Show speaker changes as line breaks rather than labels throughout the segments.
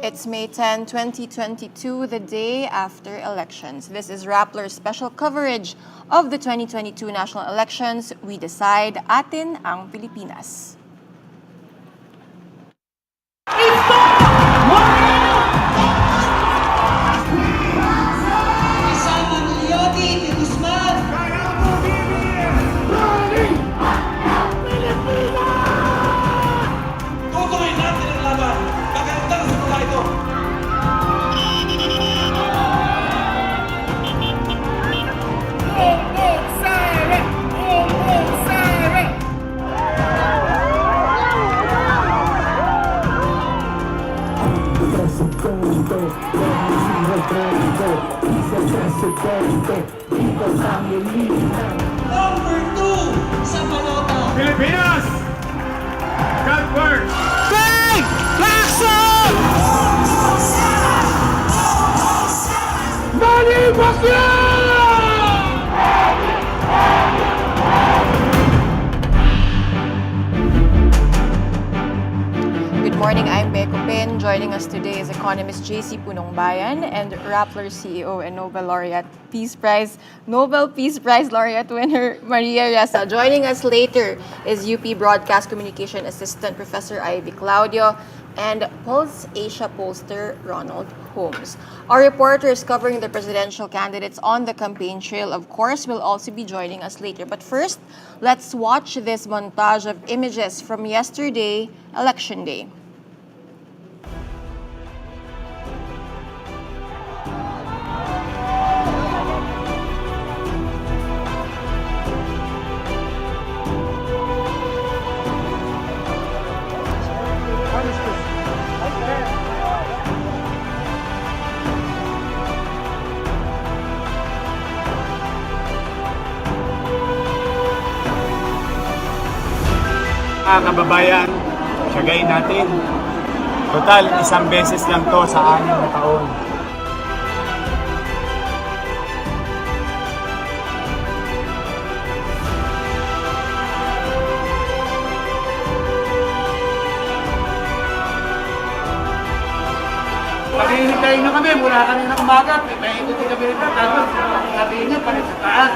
It's May 10, 2022, the day after elections. This is Rappler's special coverage of the 2022 national elections. We decide, atin ang Pilipinas.
Number 2 sa balota.
Pilipinas! God works!
Bang! Jackson!
Nani Bakla!
Good morning, I'm Beko Pin. Joining us today is economist JC Punongbayan and Rappler CEO and Nobel Peace Prize laureate winner Maria Ressa. Joining us later is UP Broadcast Communication Assistant Professor Ivy Claudio and Pulse Asia pollster Ronald Holmes. Our reporters covering the presidential candidates on the campaign trail, of course, will also be joining us later. But first, let's watch this montage of images from yesterday, Election Day.
Mga kababayan, siyagayin natin. Total, isang beses lang to sa 6 na taon. Pag-iinitayin na kami, mula kanina umaga, may ikutin kami rin na, tapos sabihin niya, palit sa taas.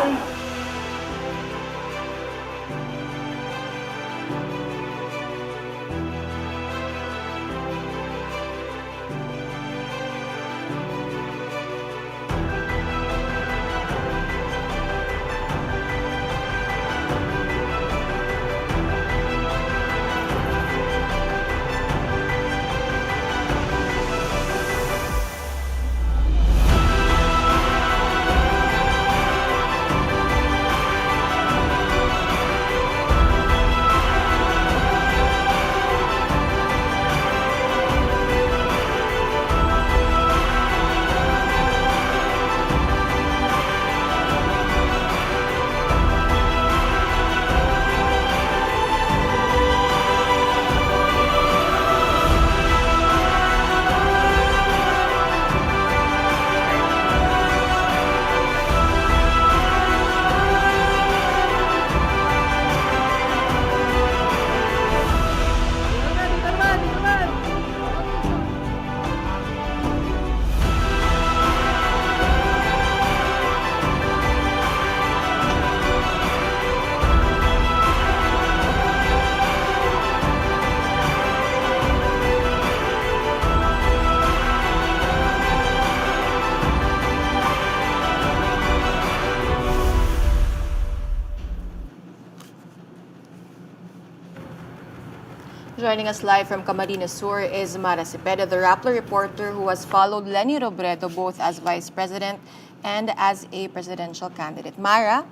Joining us live from Camarines Sur is Mara Cepeda, the Rappler reporter who has followed Leni Robredo both as vice president and as a presidential candidate. Mara?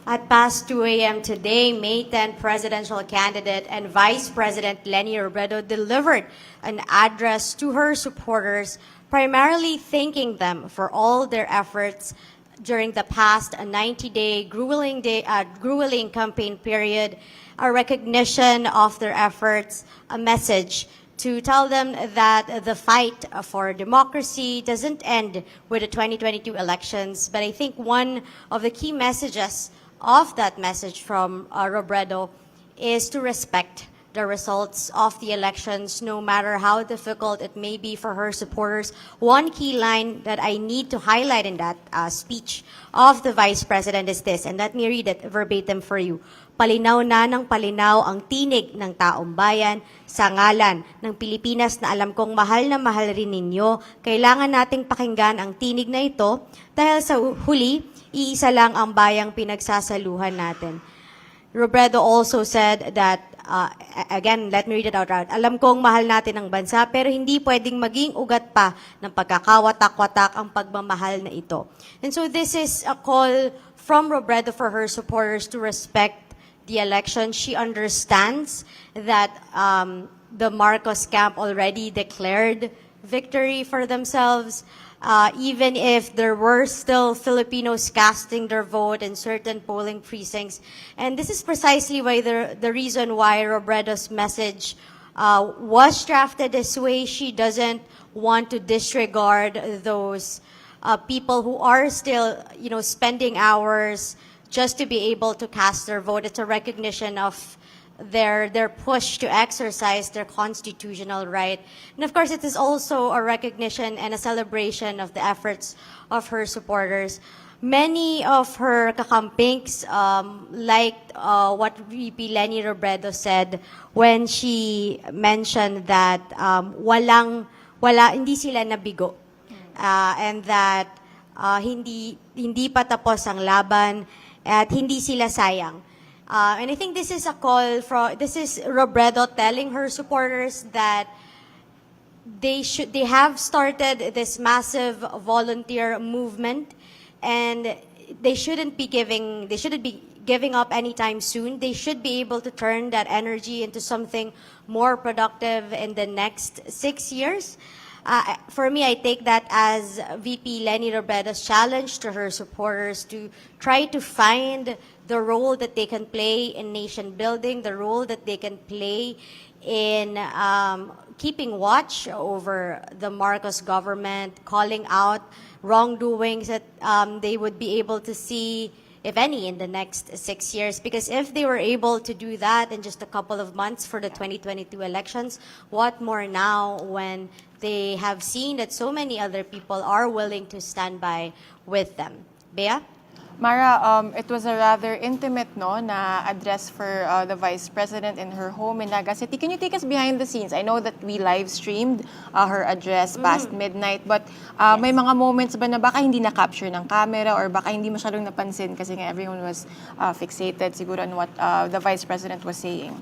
At past 2 a.m. today, May 10 presidential candidate and Vice President Leni Robredo delivered an address to her supporters, primarily thanking them for all their efforts during the past 90-day grueling campaign period, a recognition of their efforts, a message to tell them that the fight for democracy doesn't end with the 2022 elections. But I think one of the key messages of that message from Robredo is to respect the results of the elections, no matter how difficult it may be for her supporters. One key line that I need to highlight in that speech of the Vice President is this, and let me read it verbatim for you. Palinaw na ng palinaw ang tinig ng taong bayan sa ngalan ng Pilipinas na alam kong mahal na mahal rin ninyo. Kailangan nating pakinggan ang tinig na ito dahil sa huli, iisa lang ang bayang pinagsasaluhan natin. Robredo also said that, again, let me read it out loud. Alam kong mahal natin ang bansa pero hindi pwedeng maging ugat pa ng pagkakawatak-watak ang pagmamahal na ito. And so this is a call from Robredo for her supporters to respect the election. She understands that the Marcos camp already declared victory for themselves. Even if there were still Filipinos casting their vote in certain polling precincts. And this is precisely why the reason why Robredo's message was drafted this way. She doesn't want to disregard those people who are still, spending hours just to be able to cast their vote. It's a recognition of their push to exercise their constitutional right. And of course, it is also a recognition and a celebration of the efforts of her supporters. Many of her kakampings liked what VP Leni Robredo said when she mentioned that hindi sila nabigo. And that hindi pa tapos ang laban at hindi sila sayang. And I think this is a call this is Robredo telling her supporters that they have started this massive volunteer movement, and they shouldn't be giving up anytime soon. They should be able to turn that energy into something more productive in the next 6 years. For me, I take that as VP Leni Robredo's challenge to her supporters to try to find the role that they can play in nation building, the role that they can play in keeping watch over the Marcos government, calling out wrongdoings that they would be able to see, if any, in the next 6 years. Because if they were able to do that in just a couple of months for the 2022 elections, what more now when they have seen that so many other people are willing to stand by with them? Bea?
Mara, it was a rather intimate na address for the Vice President in her home in Naga City. Can you take us behind the scenes? I know that we live streamed her address past midnight, but may mga moments ba na baka hindi na-capture ng camera or baka hindi masyadong napansin kasi nga everyone was fixated siguro on what the Vice President was saying?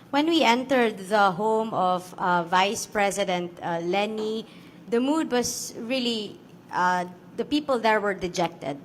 When we entered the home of Vice President Leni, the mood was really, the people there were dejected.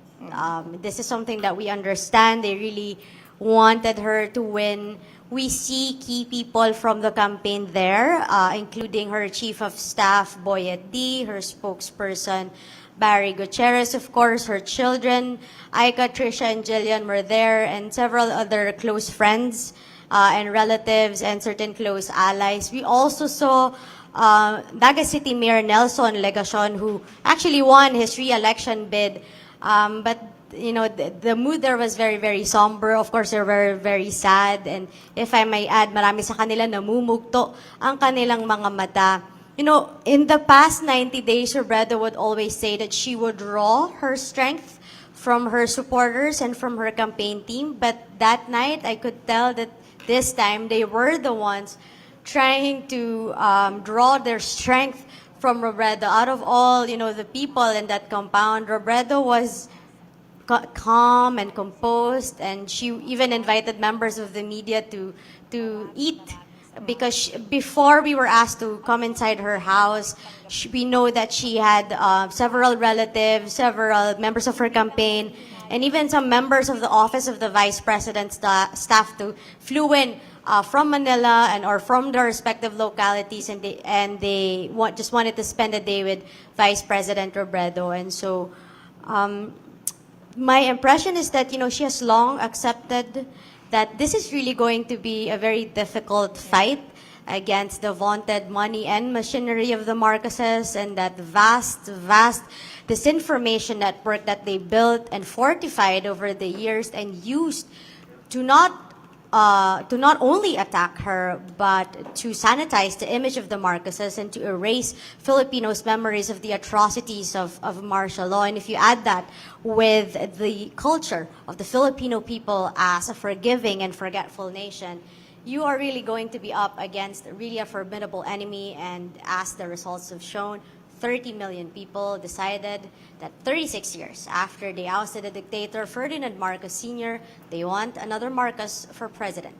This is something that we understand. They really wanted her to win. We see key people from the campaign there, including her Chief of Staff, Boyet D., her spokesperson, Barry Gutierrez, of course, her children, Aika, Trisha, and Jillian were there, and several other close friends and relatives and certain close allies. We also saw Naga City Mayor Nelson Legacion, who actually won his re-election bid. But, the mood there was very, very somber. Of course, they were very, very sad. And if I may add, marami sa kanila namumugto ang kanilang mga mata. In the past 90 days, Robredo would always say that she would draw her strength from her supporters and from her campaign team. But that night, I could tell that this time, they were the ones trying to draw their strength from Robredo. Out of all, the people in that compound, Robredo was calm and composed, and she even invited members of the media to eat. Because before we were asked to come inside her house, we know that she had several relatives, several members of her campaign, and even some members of the Office of the Vice President staff to flew in from Manila or from their respective localities, and they just wanted to spend a day with Vice President Robredo. And so my impression is that she has long accepted that this is really going to be a very difficult fight against the vaunted money and machinery of the Marcoses, and that vast disinformation network that they built and fortified over the years and used to not to not only attack her, but to sanitize the image of the Marcoses and to erase Filipinos' memories of the atrocities of martial law. And if you add that with the culture of the Filipino people as a forgiving and forgetful nation, you are really going to be up against really a formidable enemy. And as the results have shown, 30 million people decided that 36 years after they ousted the dictator Ferdinand Marcos Sr., they want another Marcos for president.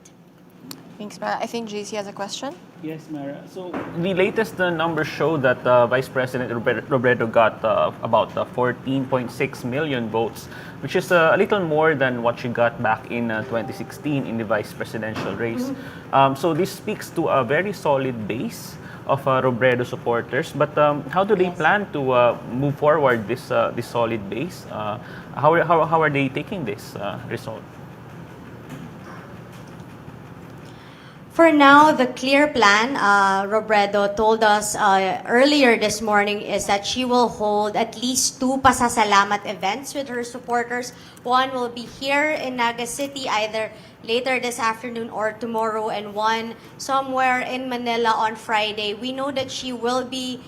Thanks, Mara. I think JC has a question.
Yes, Mara. So the latest numbers show that Vice President Robredo got about 14.6 million votes, which is a little more than what she got back in 2016 in the vice presidential race. So this speaks to a very solid base of Robredo supporters. But how do they plan to move forward this solid base? How are they taking this result?
For now, the clear plan, Robredo told us earlier this morning, is that she will hold at least 2 pasasalamat events with her supporters. One will be here in Naga City, either later this afternoon or tomorrow, and one somewhere in Manila on Friday. We know that she will be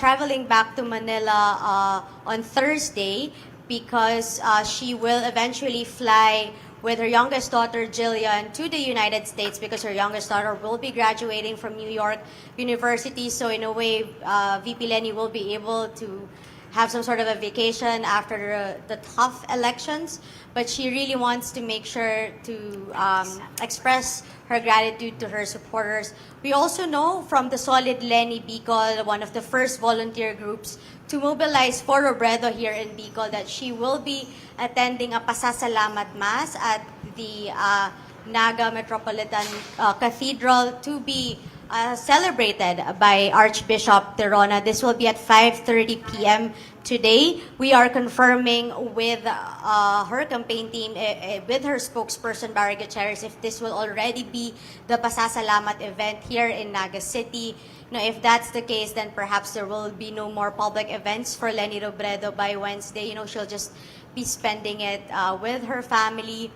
traveling back to Manila on Thursday because she will eventually fly with her youngest daughter, Jillian, to the United States because her youngest daughter will be graduating from New York University. So in a way, VP Lenny will be able to have some sort of a vacation after the tough elections. But she really wants to make sure to express her gratitude to her supporters. We also know from the Solid Lenny Bicol, one of the first volunteer groups to mobilize for Robredo here in Bicol, that she will be attending a pasasalamat mass at the Naga Metropolitan Cathedral to be celebrated by Archbishop Terona. This will be at 5:30 p.m. today. We are confirming with her campaign team, with her spokesperson, Barry Gutierrez, if this will already be the pasasalamat event here in Naga City. Now, if that's the case, then perhaps there will be no more public events for Lenny Robredo by Wednesday. She'll just be spending it with her family.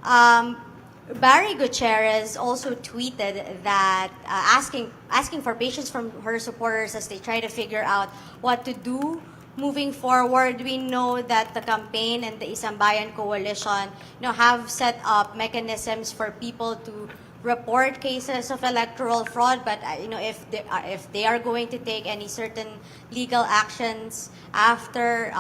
Barry Gutierrez also tweeted that asking for patience from her supporters as they try to figure out what to do moving forward. We know that the campaign and the Isang Bayan coalition, have set up mechanisms for people to report cases of electoral fraud, but if they are going to take any certain legal actions after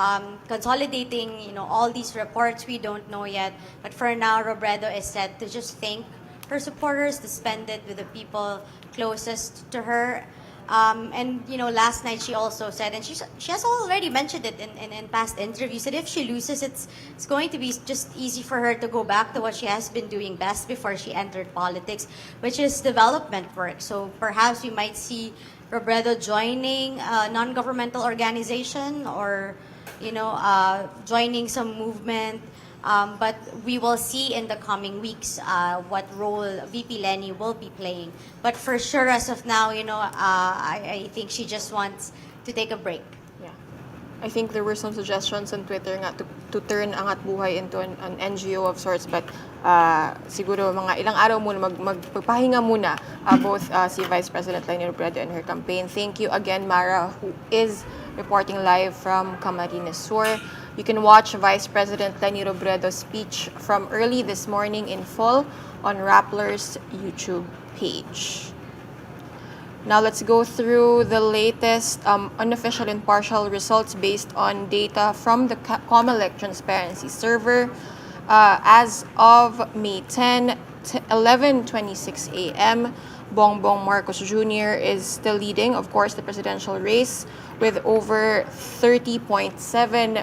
consolidating all these reports, we don't know yet. But for now, Robredo is set to just thank her supporters, to spend it with the people closest to her. And last night she also said, and she has already mentioned it in past interviews, that if she loses, it's going to be just easy for her to go back to what she has been doing best before she entered politics, which is development work. So perhaps we might see Robredo joining a non-governmental organization or joining some movement. But we will see in the coming weeks what role VP Lenny will be playing. But for sure, as of now, I think she just wants to take a break.
Yeah. I think there were some suggestions on Twitter nga to turn Angat Buhay into an NGO of sorts, but siguro mga ilang araw muna magpapahinga muna both si Vice President Lenny Robredo and her campaign. Thank you again, Mara, who is reporting live from Camarines Sur. You can watch Vice President Lenny Robredo's speech from early this morning in full on Rappler's YouTube page. Now let's go through the latest unofficial and partial results based on data from the COMELEC Transparency Server. As of May 10, 11:26 a.m., Bongbong Marcos Jr. is still leading, of course, the presidential race with over 30.7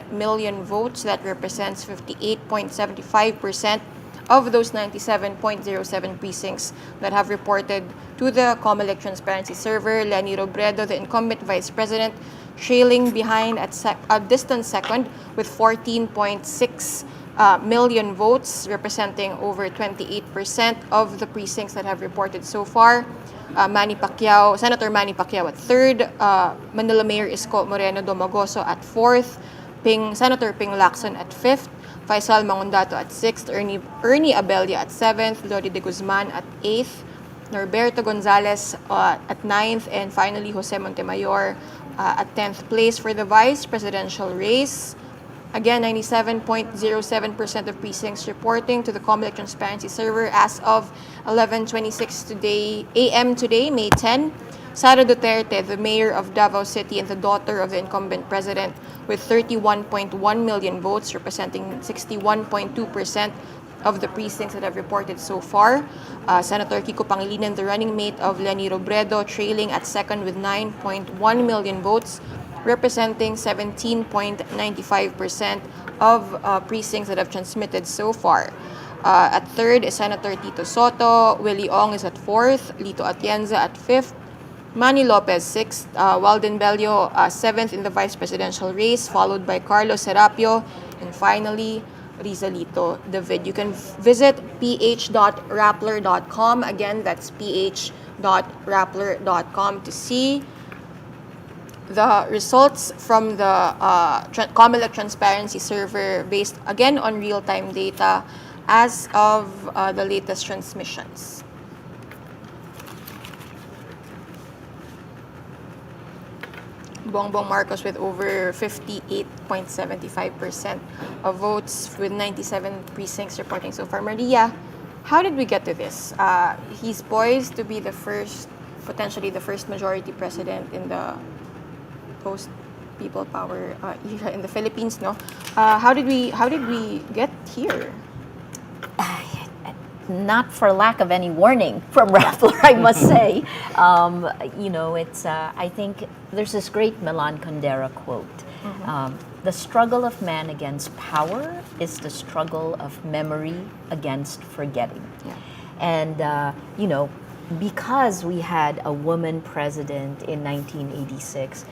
million votes. That represents 58.75% of those 97.07 precincts that have reported to the COMELEC Transparency Server. Lenny Robredo, the incumbent vice president, trailing behind at a distant second with 14.6 million votes, representing over 28% of the precincts that have reported so far. Senator Manny Pacquiao at third, Manila Mayor Isko Moreno Domagoso at fourth, Senator Ping Lacson at fifth, Faisal Mangondato at 6th, Ernie Abella at 7th, Lodi de Guzman at 8th, Norberto Gonzalez at 9th, and finally Jose Montemayor at 10th place for the vice presidential race. Again, 97.07% of precincts reporting to the COMELEC transparency server as of 11:26 a.m. today, May 10. Sara Duterte, the mayor of Davao City and the daughter of the incumbent president, with 31.1 million votes, representing 61.2% of the precincts that have reported so far. Senator Kiko Pangilinan, the running mate of Leni Robredo, trailing at second with 9.1 million votes, representing 17.95% of precincts that have transmitted so far. At third is Senator Tito Soto, Willie Ong is at fourth, Lito Atienza at fifth, Manny Lopez sixth, Walden Bello seventh in the vice presidential race, followed by Carlos Serapio, and finally Rizalito David. You can visit ph.rappler.com. Again, that's ph.rappler.com to see the results from the COMELEC transparency server based again on real-time data as of the latest transmissions. Bongbong Marcos with over 58.75% of votes with 97 precincts reporting so far. Maria, how did we get to this? He's poised to be potentially the first majority president in the post-people power era in the Philippines, no? How did we get here?
Not for lack of any warning from Rappler, I must say. It's I think there's this great Milan Kundera quote. The struggle of man against power is the struggle of memory against forgetting.
Yeah.
And, because we had a woman president in 1986,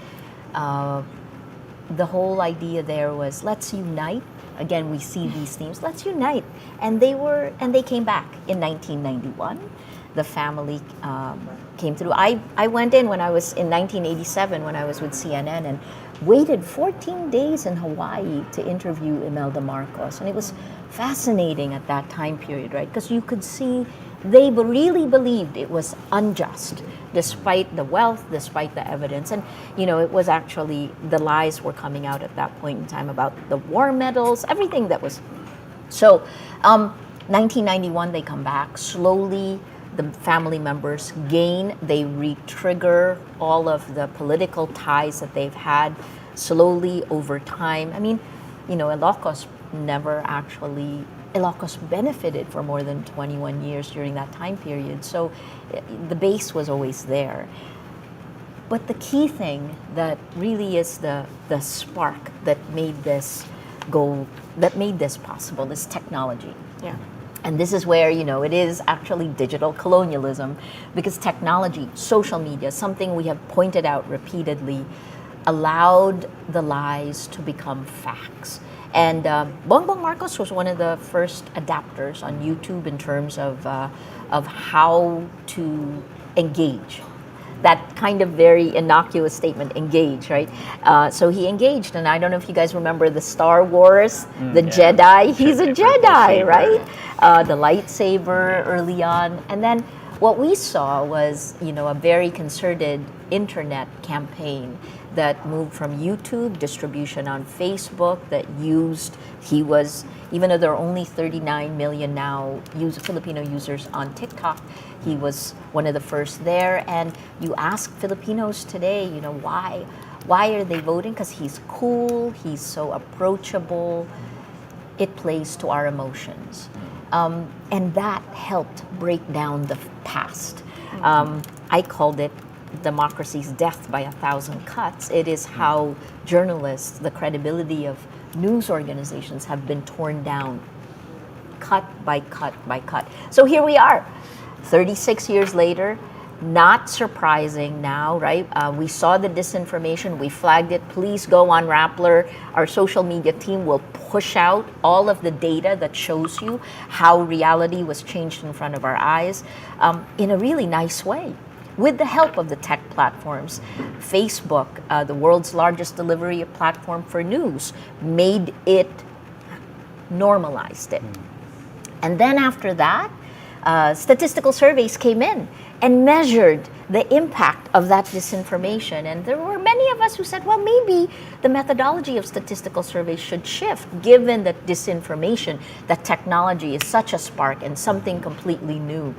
the whole idea there was, let's unite. Again, we see these themes. Let's unite, and they came back in 1991. The family came through. I went in when I was in 1987 when I was with CNN and waited 14 days in Hawaii to interview Imelda Marcos, and it was fascinating at that time period, right? Because you could see they really believed it was unjust, despite the wealth, despite the evidence. And, it was actually, the lies were coming out at that point in time about the war medals, everything that was. So, 1991, they come back. Slowly, the family members gain, they re-trigger all of the political ties that they've had slowly over time. I mean, Ilocos benefited for more than 21 years during that time period. So the base was always there. But the key thing that really is the spark that made this possible is technology.
Yeah.
And this is where, it is actually digital colonialism, because technology, social media, something we have pointed out repeatedly, allowed the lies to become facts. And Bongbong Marcos was one of the first adapters on YouTube in terms of how to engage. That kind of very innocuous statement, engage, right? So he engaged, and I don't know if you guys remember the Star Wars, Jedi. He's a Jedi, right? The lightsaber early on. And then what we saw was, a very concerted internet campaign that moved from YouTube, distribution on Facebook, that even though there are only 39 million now Filipino users on TikTok, he was one of the first there. And you ask Filipinos today, why are they voting? Because he's cool, he's so approachable. It plays to our emotions. And that helped break down the past. I called it democracy's death by 1,000 cuts. It is how journalists, the credibility of news organizations have been torn down, cut by cut by cut. So here we are, 36 years later. Not surprising now, right? We saw the disinformation, we flagged it. Please go on Rappler. Our social media team will push out all of the data that shows you how reality was changed in front of our eyes in a really nice way, with the help of the tech platforms. Facebook, the world's largest delivery platform for news, made it normalized it. And then after that, statistical surveys came in and measured the impact of that disinformation. And there were many of us who said, well, maybe the methodology of statistical surveys should shift, given that disinformation, that technology is such a spark and something completely new.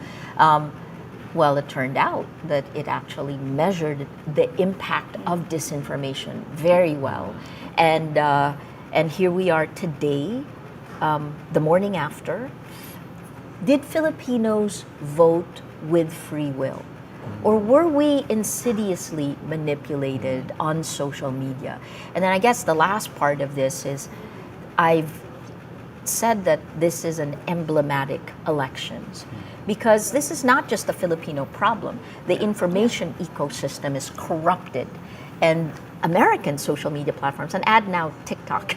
Well, it turned out that it actually measured the impact of disinformation very well. And here we are today, the morning after. Did Filipinos vote with free will? Or were we insidiously manipulated on social media? And then I guess the last part of this is I've said that this is an emblematic elections because this is not just a Filipino problem. The information ecosystem is corrupted, and American social media platforms, and add now TikTok,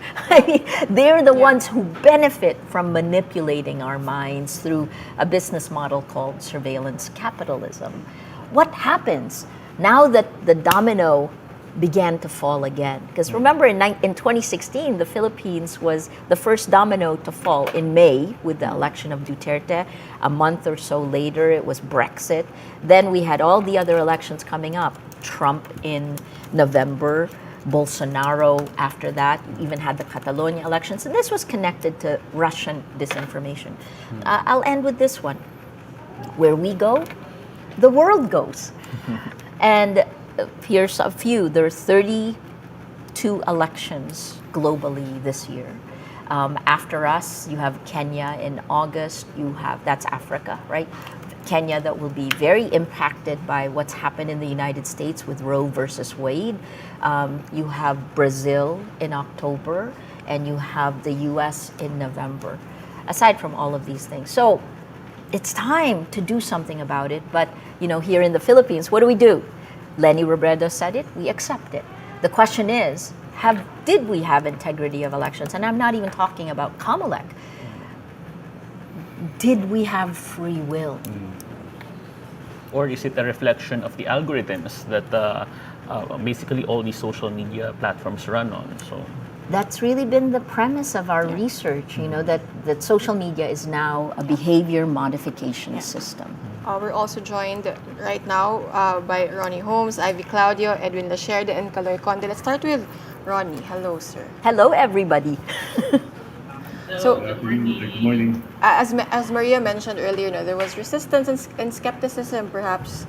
they're the ones who benefit from manipulating our minds through a business model called surveillance capitalism. What happens now that the domino began to fall again? Because remember, in 2016, the Philippines was the first domino to fall in May with the election of Duterte. A month or so later, it was Brexit. Then we had all the other elections coming up. Trump in November, Bolsonaro after that, even had the Catalonia elections. And this was connected to Russian disinformation. I'll end with this one. Where we go, the world goes. And here's a few. There are 32 elections globally this year. After us, you have Kenya in August. That's Africa, right? Kenya that will be very impacted by what's happened in the United States with Roe versus Wade. You have Brazil in October, and you have the US in November, aside from all of these things. So it's time to do something about it. But, here in the Philippines, what do? Leni Robredo said it, we accept it. The question is, did we have integrity of elections? And I'm not even talking about Comelec. Did we have free will?
Or is it a reflection of the algorithms that basically all these social media platforms run on? So
That's really been the premise of our research, that social media is now a behavior modification system.
We're also joined right now by Ronnie Holmes, Ivy Claudio, Edwin Lasherde, and Kaloy Conde. Let's start with Ronnie. Hello, sir.
Hello, everybody.
So,
Good morning.
as Maria mentioned earlier, there was resistance and skepticism perhaps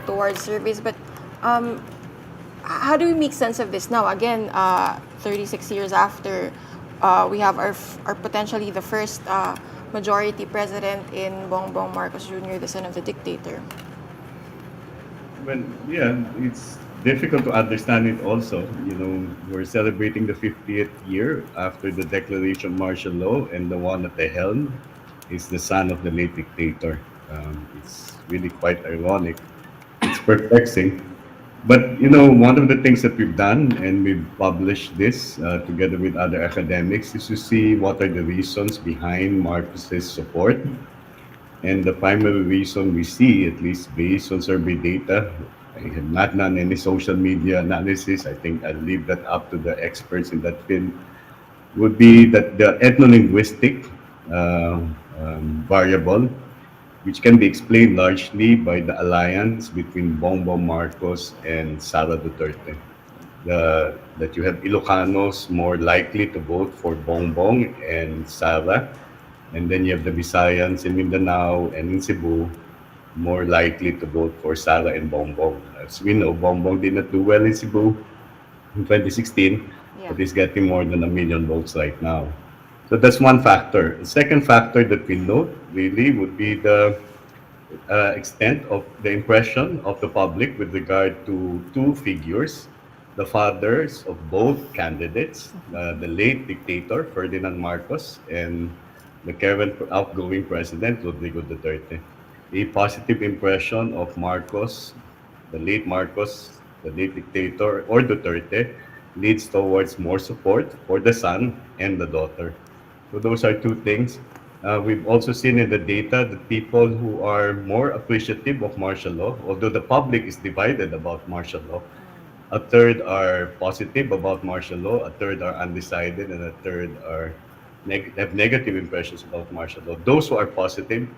towards surveys. But how do we make sense of this now? Again, 36 years after, we have our potentially the first majority president in Bongbong Marcos Jr., the son of the dictator.
Well, yeah, it's difficult to understand it also. We're celebrating the 50th year after the declaration of martial law, and the one at the helm is the son of the late dictator. It's really quite ironic. It's perplexing. But, one of the things that we've done, and we've published this together with other academics, is to see what are the reasons behind Marcos's support. And the primary reason we see, at least based on survey data, I have not done any social media analysis. I think I'll leave that up to the experts in that field. Would be that the ethno-linguistic variable, which can be explained largely by the alliance between Bongbong Marcos and Sara Duterte. That you have Ilocanos more likely to vote for Bongbong and Sara, and then you have the Visayans in Mindanao and in Cebu more likely to vote for Sara and Bongbong. As we know, Bongbong did not do well in Cebu in 2016, but he's getting more than 1 million votes right now. So that's one factor. The second factor that we note really would be the extent of the impression of the public with regard to two figures, the fathers of both candidates, the late dictator Ferdinand Marcos and the current outgoing president Rodrigo Duterte. A positive impression of Marcos, the late dictator, or Duterte, leads towards more support for the son and the daughter. So those are two things. We've also seen in the data that people who are more appreciative of martial law, although the public is divided about martial law, a third are positive about martial law, a third are undecided, and a third are have negative impressions about martial law. Those who are positive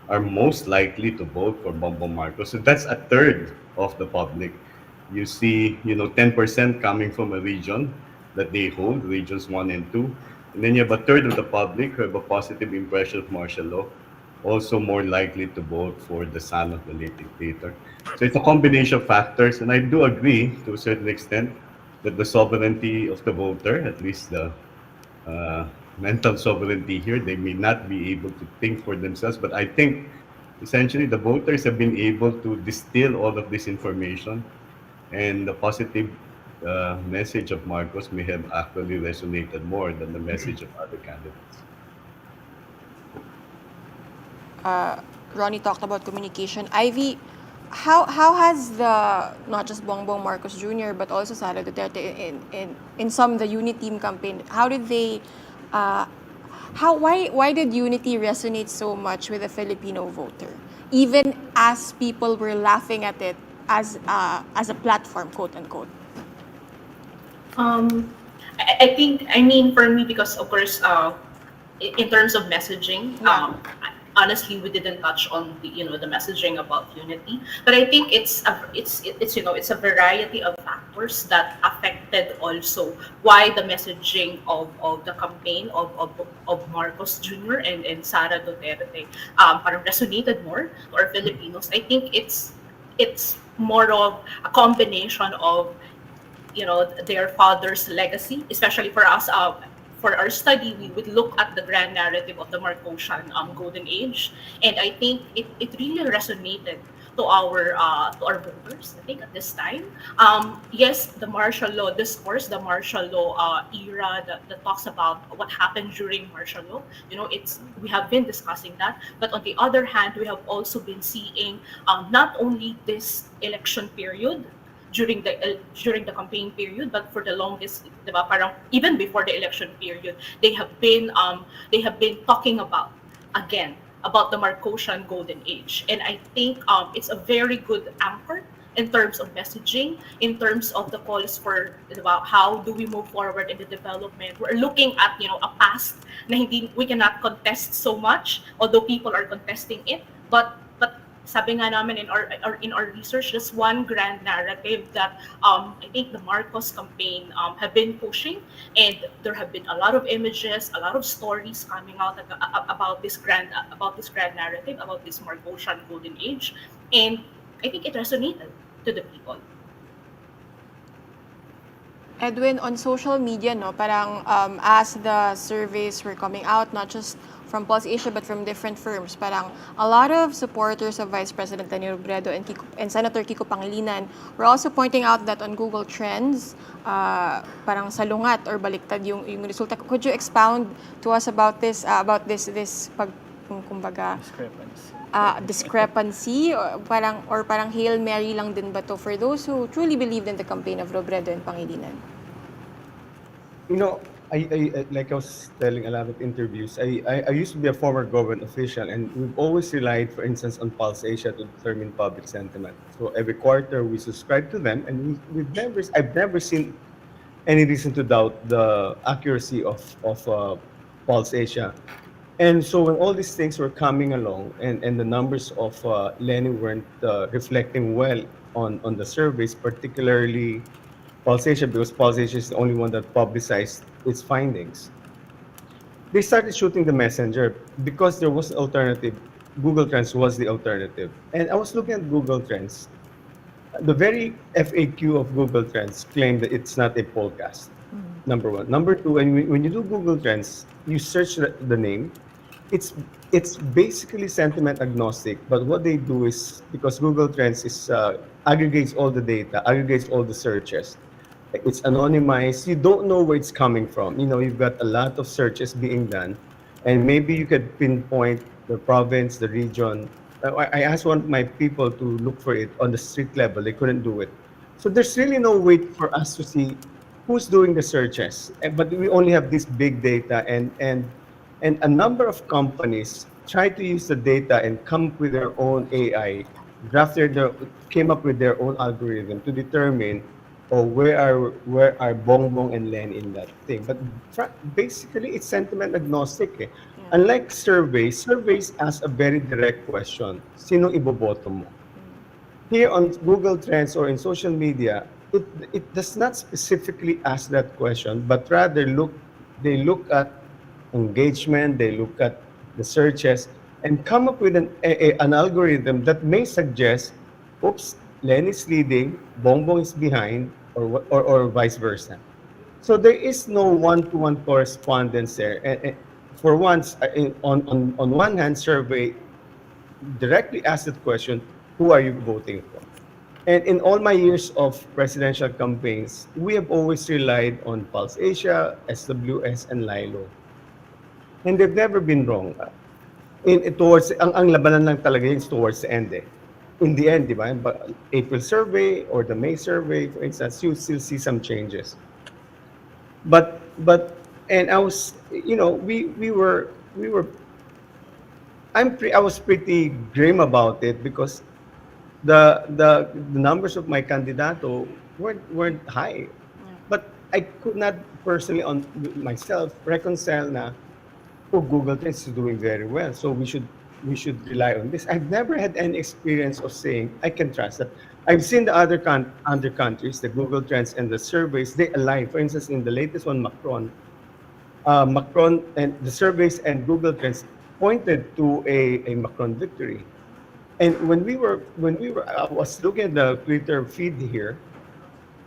are most likely to vote for Bongbong Marcos. So that's a third of the public. You see, 10% coming from a region that they hold, regions one and two. And then you have a third of the public who have a positive impression of martial law, also more likely to vote for the son of the late dictator. So it's a combination of factors, and I do agree to a certain extent that the sovereignty of the voter, at least the uh, mental sovereignty here, they may not be able to think for themselves, but I think essentially the voters have been able to distill all of this information, and the positive message of Marcos may have actually resonated more than the message of other candidates.
Ronnie talked about communication. Ivy, how has the not just Bongbong Marcos Jr. but also Sara Duterte in some the Unity Team campaign? How did they? Why did Unity resonate so much with the Filipino voter, even as people were laughing at it as a platform, quote unquote?
I think, I mean, for me, because of course, in terms of messaging,
Yeah.
honestly, we didn't touch on the messaging about unity, but I think it's a variety of factors that affected also why the messaging of the campaign of Marcos Jr. and Sara Duterte parang resonated more to our Filipinos. I think it's more of a combination of their father's legacy, especially for us. For our study, we would look at the grand narrative of the Marcosian golden age, and I think it really resonated to our voters. I think at this time, yes, the martial law discourse, the martial law era that talks about what happened during martial law. We have been discussing that, but on the other hand, we have also been seeing not only this election period during the campaign period, but for the longest, diba, parang even before the election period, they have been talking again about the Marcosian golden age, and I think it's a very good anchor in terms of messaging, in terms of the calls for about how do we move forward in the development. We're looking at a past na hindi we cannot contest so much, although people are contesting it, but sabi nga namin in our research, just one grand narrative that I think the Marcos campaign have been pushing, and there have been a lot of images, a lot of stories coming out about this grand narrative, about this Marcosian golden age, and I think it resonated to the people.
Edwin, on social media, no, parang as the surveys were coming out, not just from Pulse Asia but from different firms, parang a lot of supporters of Vice President Leni Robredo and Senator Kiko Pangilinan were also pointing out that on Google Trends, parang salungat or baliktad yung resulta. Could you expound to us about this kumbaga discrepancy, or parang Hail Mary lang din ba to for those who truly believed in the campaign of Robredo and Pangilinan?
You know, like I was telling a lot of interviews, I used to be a former government official, and we've always relied, for instance, on Pulse Asia to determine public sentiment. So every quarter we subscribe to them, and I've never seen any reason to doubt the accuracy of Pulse Asia. And so when all these things were coming along, and the numbers of Lenny weren't reflecting well on the surveys, particularly Pulse Asia, because Pulse Asia is the only one that publicized its findings, they started shooting the messenger because there was an alternative. Google Trends was the alternative. And I was looking at Google Trends. The very FAQ of Google Trends claimed that it's not a podcast. Number one. Number two, when you do Google Trends, you search the name. It's basically sentiment agnostic, but what they do is, because Google Trends is aggregates all the data, aggregates all the searches. It's anonymized. You don't know where it's coming from. You've got a lot of searches being done, and maybe you could pinpoint the province, the region. I asked one of my people to look for it on the street level. They couldn't do it. So there's really no way for us to see who's doing the searches. But we only have this big data, and a number of companies try to use the data and come up with their own AI, came up with their own algorithm to determine or where are Bongbong and Len in that thing. But basically, it's sentiment agnostic. Eh. Unlike surveys ask a very direct question: Sinong iboboto mo? Here on Google Trends or in social media, it does not specifically ask that question, but rather they look at engagement, they look at the searches, and come up with an algorithm that may suggest, oops, Len is leading, Bongbong is behind, or vice versa. So there is no one-to-one correspondence there. And for once, on one hand, survey directly asked the question, who are you voting for? And in all my years of presidential campaigns, we have always relied on Pulse Asia, SWS, and Lilo. And they've never been wrong. Towards, ang labanan lang talaga yun is towards the end eh. In the end, di ba? April survey or the May survey, for instance, you still see some changes. But and I was, we were I was pretty grim about it because the numbers of my candidato weren't high. But I could not personally on myself reconcile na Google Trends is doing very well, so we should rely on this. I've never had any experience of saying I can trust that. I've seen the other countries, the Google Trends and the surveys, they align. For instance, in the latest one, Macron and the surveys and Google Trends pointed to a Macron victory. And I was looking at the Twitter feed here,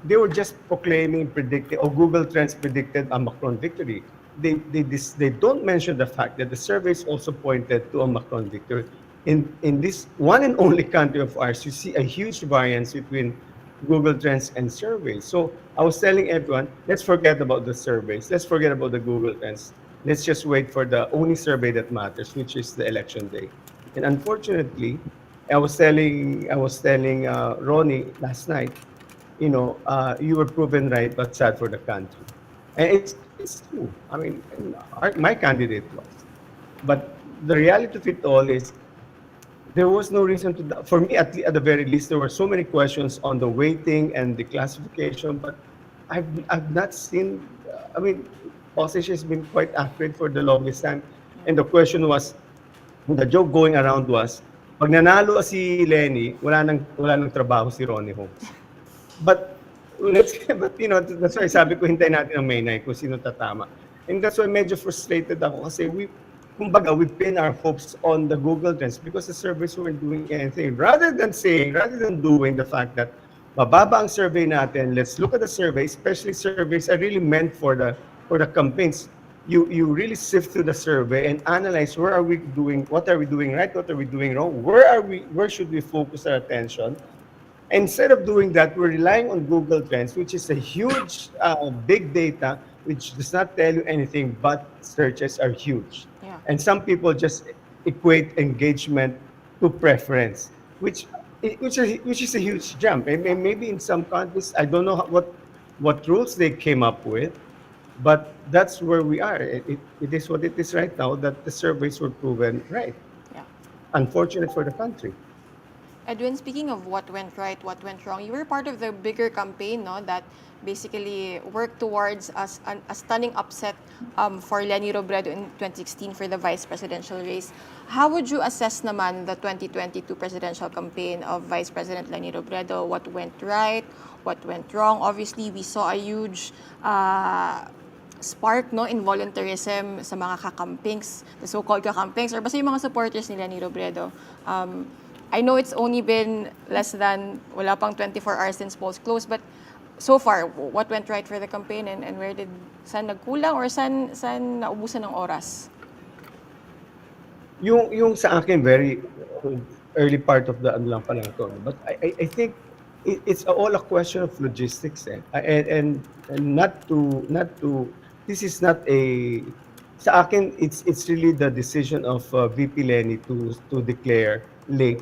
they were just proclaiming, predicting, or Google Trends predicted a Macron victory. They don't mention the fact that the surveys also pointed to a Macron victory. In this one and only country of ours, you see a huge variance between Google Trends and surveys. So I was telling everyone, let's forget about the surveys. Let's forget about the Google Trends. Let's just wait for the only survey that matters, which is the election day. And unfortunately, I was telling Ronnie last night, you were proven right, but sad for the country. And it's true. I mean, my candidate lost. But the reality of it all is there was no reason to doubt. For me, at the very least, there were so many questions on the weighting and the classification, but I've not seen. I mean, opposition has been quite accurate for the longest time, and the joke going around was, pag nanalo si Lenny, wala nang trabaho si Ronnie Holmes. But that's why sabi ko hintayin natin ang May 9 kung sino tatama. And that's why medyo frustrated ako kasi kumbaga, we pin our hopes on the Google Trends because the surveys weren't doing anything. Rather than doing the fact that mababa ang survey natin, let's look at the survey, especially surveys are really meant for the campaigns. You really sift through the survey and analyze what are we doing right, what are we doing wrong, where should we focus our attention. Instead of doing that, we're relying on Google Trends, which is a huge big data, which does not tell you anything, but searches are huge.
Yeah.
And some people just equate engagement to preference, which is a huge jump. And maybe in some countries, I don't know what rules they came up with, but that's where we are. It is what it is right now, that the surveys were proven right.
Yeah.
Unfortunate for the country.
Edwin, speaking of what went right, what went wrong, you were part of the bigger campaign, no, that basically worked towards a stunning upset for Leni Robredo in 2016 for the vice presidential race. How would you assess naman the 2022 presidential campaign of Vice President Leni Robredo? What went right? What went wrong? Obviously, we saw a huge spark, no, in volunteerism sa mga kakampings, the so-called kakampings, or basta yung mga supporters ni Leni Robredo. I know it's only been less than, wala pang 24 hours since polls closed, but so far, what went right for the campaign and saan nagkulang or saan naubusan ng oras?
Yung sa akin, very early part of the ano lang pala to. But I think it's all a question of logistics. And not to, this is not sa akin, it's really the decision of VP Lenny to declare late.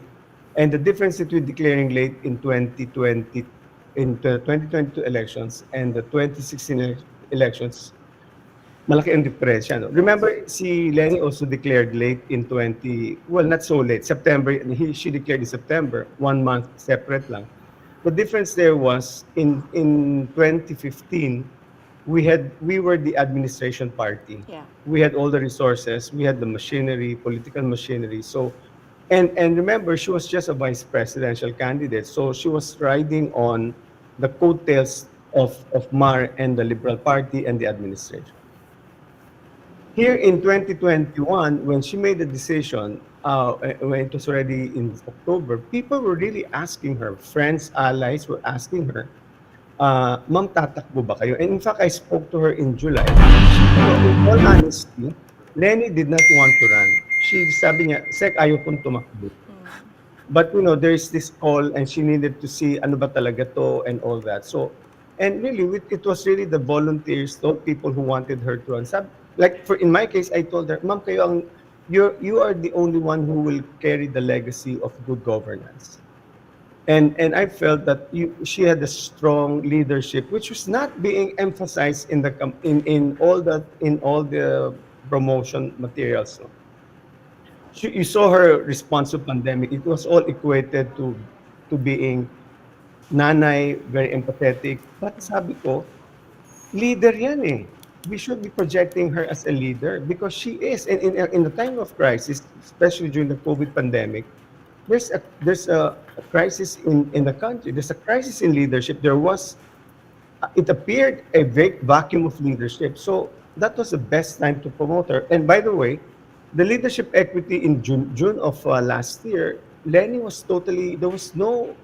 And the difference between declaring late in 2022 elections and the 2016 elections, malaki ang diferensya. No? Remember, si Lenny also declared late in not so late, September. She declared in September, 1 month separate lang. The difference there was in 2015, we were the administration party.
Yeah.
We had all the resources, we had the machinery, political machinery. So, and remember, she was just a vice presidential candidate, so she was riding on the coattails of Mar and the Liberal Party and the administration. Here in 2021, when she made the decision, when it was already in October, people were really asking her, friends, allies were asking her, Ma'am, tatakbo ba kayo? And in fact, I spoke to her in July. In all honesty, Lenny did not want to run. Sabi niya, Sek, ayaw kong tumakbo. But there's this call and she needed to see ano ba talaga to and all that. So, and really, it was really the volunteers, those people who wanted her to run. Like in my case, I told her, Ma'am, you are the only one who will carry the legacy of good governance. And I felt that she had a strong leadership, which was not being emphasized in all the promotion materials. No? You saw her response to pandemic. It was all equated to being nanay, very empathetic. But sabi ko, leader yan eh. We should be projecting her as a leader because she is. And in the time of crisis, especially during the COVID pandemic, there's a crisis in the country. There's a crisis in leadership. It appeared a vacuum of leadership. So that was the best time to promote her. And by the way, the leadership equity in June of last year, Lenny was there was no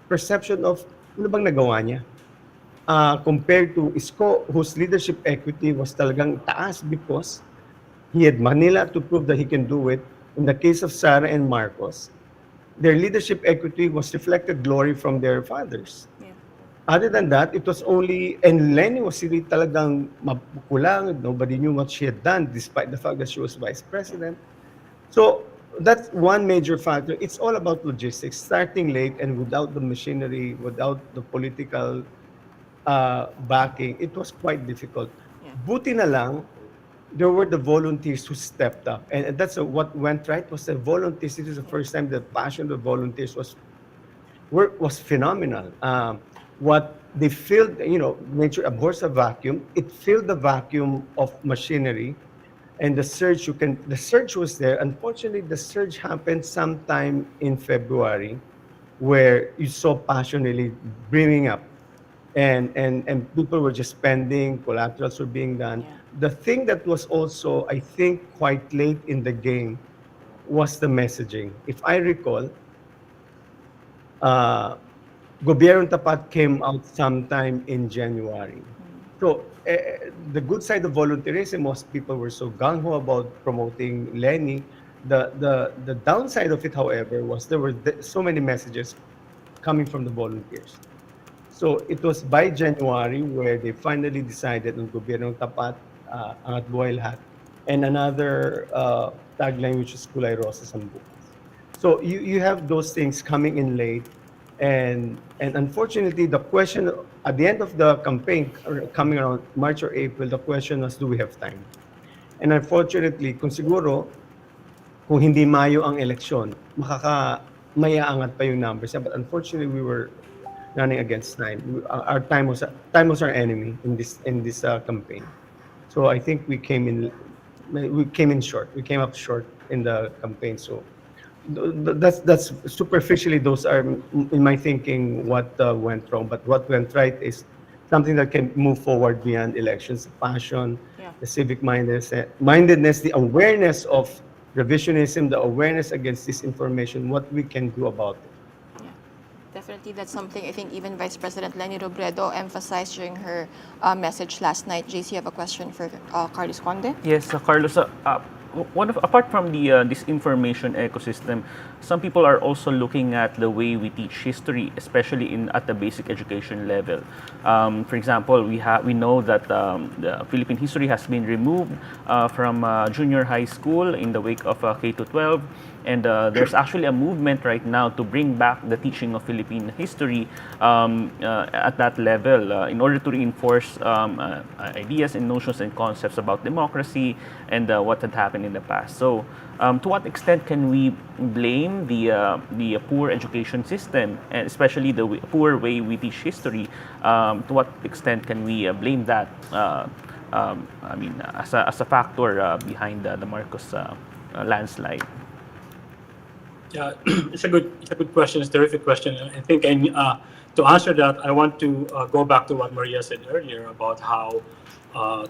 perception of ano bang nagawa niya. Compared to Isko, whose leadership equity was talagang taas because he had Manila to prove that he can do it. In the case of Sara and Marcos, their leadership equity was reflected glory from their fathers.
Yeah.
Other than that, it was only, and Lenny was really talagang mapukulang. Nobody knew what she had done despite the fact that she was vice president. So that's one major factor. It's all about logistics, starting late and without the machinery, without the political backing. It was quite difficult.
Yeah.
Buti na lang, there were the volunteers who stepped up. And what went right was the volunteers. This is the first time the passion of the volunteers was phenomenal. What they filled, nature abhors a vacuum. It filled the vacuum of machinery, and the surge was there. Unfortunately, the surge happened sometime in February, where you saw passion really brimming up, and people were just spending, collaterals were being done.
Yeah.
The thing that was also, I think, quite late in the game was the messaging. If I recall, Gobyerno Tapat came out sometime in January. So the good side of volunteerism was people were so gung-ho about promoting Lenny. The downside of it, however, was there were so many messages coming from the volunteers. So it was by January where they finally decided on Gobyerno Tapat, Angat Buhay Lahat, and another tagline which is Kulay Rosas ang Bukas. So you have those things coming in late, and unfortunately the question at the end of the campaign, coming around March or April, the question was, do we have time? And unfortunately, kung hindi Mayo ang eleksyon, mayaangat pa yung numbers. But unfortunately, we were running against time. Our time was our enemy in this campaign. So I think we came in short. We came up short in the campaign. So that's superficially, those are in my thinking what went wrong. But what went right is something that can move forward beyond elections: the passion,
Yeah.
the civic mindedness, the awareness of revisionism, the awareness against disinformation, what we can do about it.
Yeah. Definitely, that's something I think even Vice President Leni Robredo emphasized during her message last night. JC, you have a question for Carlos Conde?
Yes, Carlos. Apart from the disinformation ecosystem, some people are also looking at the way we teach history, especially at the basic education level. For example, we know that the Philippine history has been removed from junior high school in the wake of K to 12, And there's actually a movement right now to bring back the teaching of Philippine history at that level in order to reinforce ideas and notions and concepts about democracy and what had happened in the past. So, to what extent can we blame the poor education system, and especially the poor way we teach history? To what extent can we blame that? As a factor behind the Marcos landslide.
Yeah, it's a good question. It's a terrific question. I think to answer that, I want to go back to what Maria said earlier about how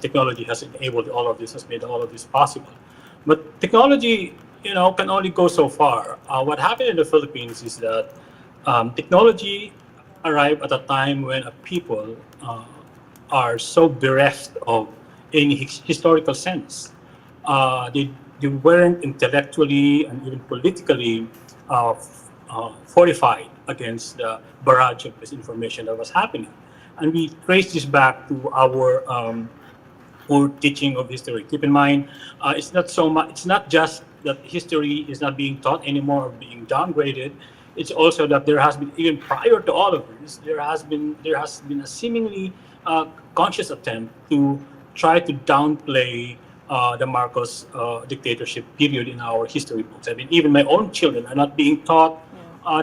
technology has enabled all of this, has made all of this possible. But technology, can only go so far. What happened in the Philippines is that technology arrived at a time when a people are so bereft of any historical sense. They weren't intellectually and even politically fortified against the barrage of misinformation that was happening. And we trace this back to our poor teaching of history. Keep in mind, it's not so much. It's not just that history is not being taught anymore or being downgraded. It's also that there has been, even prior to all of this, there has been a seemingly conscious attempt to try to downplay the Marcos dictatorship period in our history books. I mean, even my own children are not being taught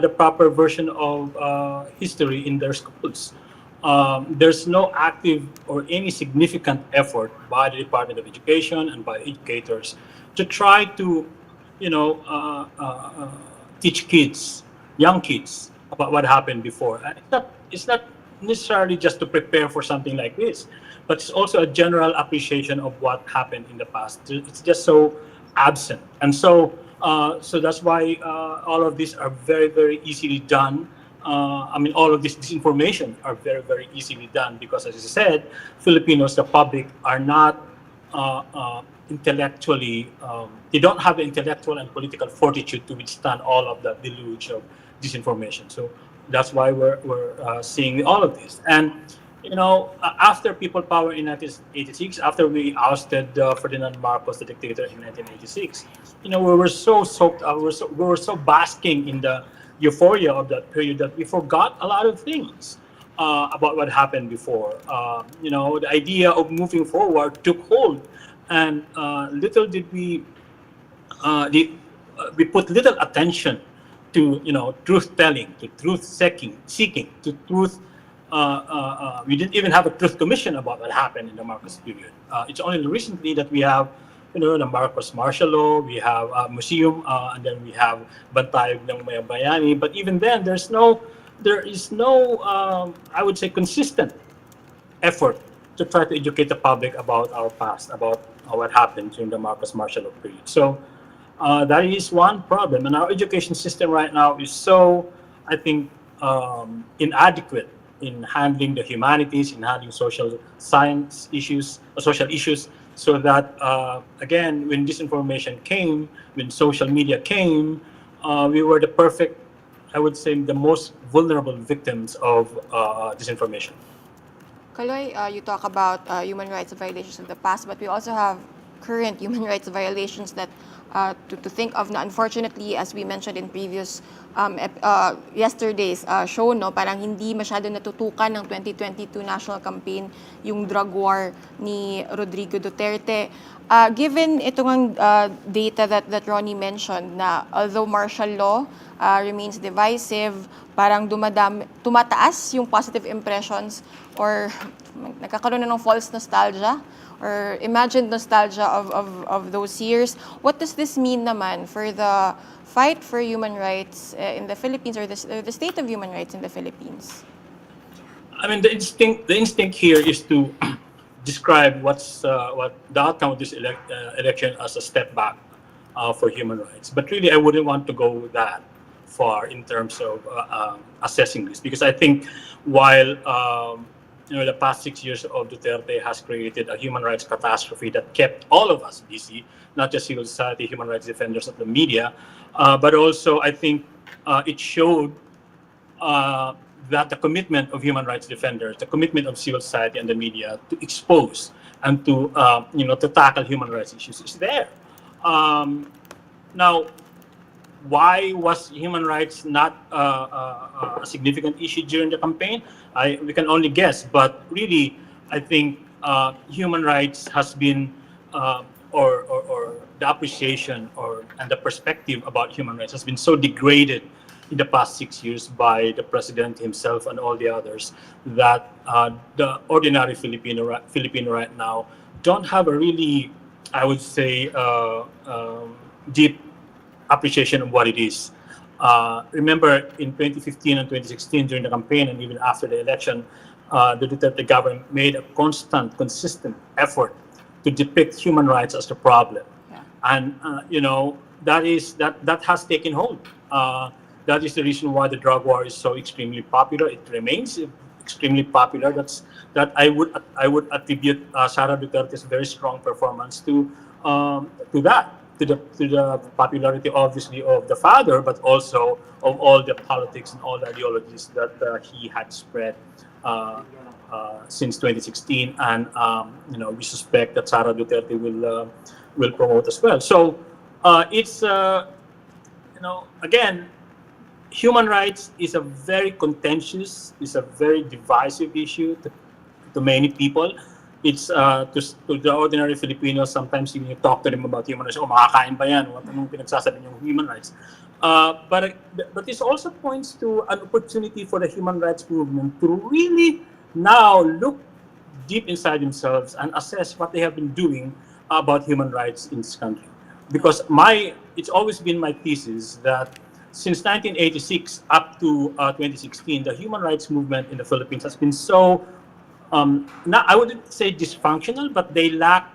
the proper version of history in their schools. There's no active or any significant effort by the Department of Education and by educators to try to, teach kids, young kids, about what happened before. It's not necessarily just to prepare for something like this, but it's also a general appreciation of what happened in the past. It's just so absent, and so that's why all of these are very, very easily done. All of this disinformation are very, very easily done because, as I said, Filipinos, the public, are not intellectually, they don't have the intellectual and political fortitude to withstand all of the deluge of disinformation. So that's why we're seeing all of this. And after People Power in 1986, after we ousted Ferdinand Marcos, the dictator, in 1986, we were so soaked up, we were so basking in the euphoria of that period that we forgot a lot of things about what happened before. The idea of moving forward took hold, and little did we we put little attention to truth telling, to truth seeking, to truth. We didn't even have a truth commission about what happened in the Marcos period. It's only recently that we have the Marcos martial law, we have a museum, and then we have Bantayog ng Mayabayani. But even then, there is no, I would say, consistent effort to try to educate the public about our past, about what happened during the Marcos martial law period. So that is one problem. And our education system right now is so, I think, inadequate in handling the humanities, in handling social science issues, social issues, so that, again, when disinformation came, when social media came, we were the perfect, I would say, the most vulnerable victims of disinformation.
Kaloy, you talk about human rights violations of the past, but we also have current human rights violations that to think of na, unfortunately, as we mentioned in previous yesterday's show, no, parang hindi masyado natutukan ng 2022 national campaign yung drug war ni Rodrigo Duterte. Given itong data that Ronnie mentioned na although martial law remains divisive, parang tumataas yung positive impressions or nagkakaroon na ng false nostalgia or imagined nostalgia of those years. What does this mean naman for the fight for human rights in the Philippines, or the state of human rights in the Philippines?
I mean, the instinct here is to describe what the outcome of this election as a step back for human rights. But really, I wouldn't want to go that far in terms of assessing this, because I think while the past 6 years of Duterte has created a human rights catastrophe that kept all of us busy, not just civil society, human rights defenders, of the media, but also I think it showed that the commitment of human rights defenders, the commitment of civil society and the media to expose and to to tackle human rights issues is there. Now, why was human rights not a significant issue during the campaign? We can only guess, but really, I think human rights has been, or the appreciation and the perspective about human rights has been so degraded in the past 6 years by the president himself and all the others that the ordinary Filipino right now don't have a really, I would say, deep appreciation of what it is. Remember, in 2015 and 2016, during the campaign and even after the election, the Duterte government made a consistent effort to depict human rights as the problem,
Yeah.
and that has taken hold. That is the reason why the drug war is so extremely popular. It remains extremely popular. That I would attribute Sara Duterte's very strong performance to that, to the popularity, obviously, of the father, but also of all the politics and all the ideologies that he had spread since 2016, and we suspect that Sara Duterte will promote as well. So it's again, human rights is a very contentious, is a very divisive issue to many people. It's to the ordinary Filipinos. Sometimes when you talk to them about human rights, makakain ba yan? Anong pinagsasabi niyong human rights? But this also points to an opportunity for the human rights movement to really now look deep inside themselves and assess what they have been doing about human rights in this country. Because it's always been my thesis that since 1986 up to 2016, the human rights movement in the Philippines has been so, not, I wouldn't say dysfunctional, but they lack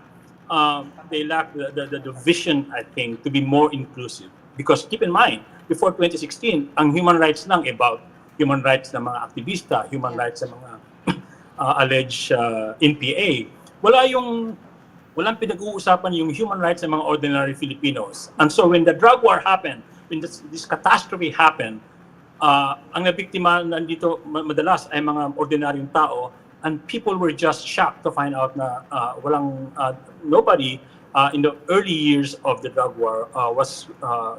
the vision, I think, to be more inclusive. Because keep in mind, before 2016, ang human rights lang about human rights ng mga aktivista, human rights ng mga alleged NPA. Walang pinag-uusapan yung human rights ng mga ordinary Filipinos. And so when the drug war happened, when this catastrophe happened, ang nabiktima nandito madalas ay mga ordinaryong tao, and people were just shocked to find out na nobody in the early years of the drug war was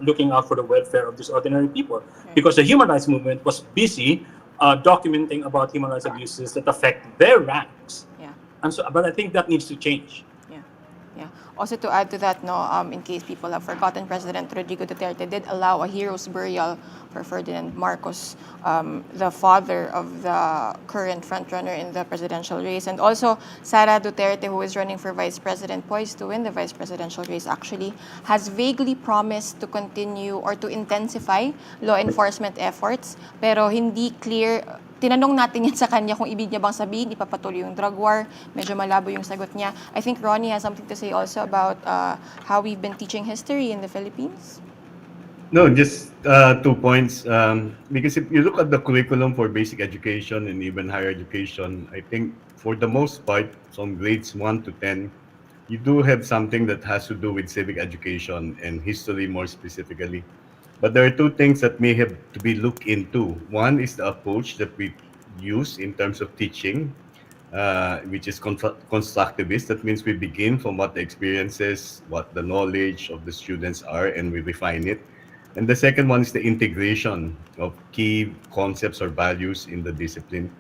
looking out for the welfare of these ordinary people, because the human rights movement was busy documenting about human rights abuses that affect their ranks.
Yeah.
And so, but I think that needs to change.
Yeah. Also, to add to that, in case people have forgotten, President Rodrigo Duterte did allow a hero's burial for Ferdinand Marcos, the father of the current frontrunner in the presidential race. And also, Sara Duterte, who is running for vice president, poised to win the vice presidential race, actually, has vaguely promised to continue or to intensify law enforcement efforts. Pero hindi clear. Tinanong natin yan sa kanya kung ibig niya bang sabihin, ipapatuloy yung drug war. Medyo malabo yung sagot niya. I think Ronnie has something to say also about how we've been teaching history in the Philippines.
No, just 2 points. Because if you look at the curriculum for basic education and even higher education, I think for the most part, from grades 1 to 10, you do have something that has to do with civic education and history more specifically. But there are two things that may have to be looked into. One is the approach that we use in terms of teaching, which is constructivist. That means we begin from what the experiences, what the knowledge of the students are, and we refine it. And the second one is the integration of key concepts or values in the discipline.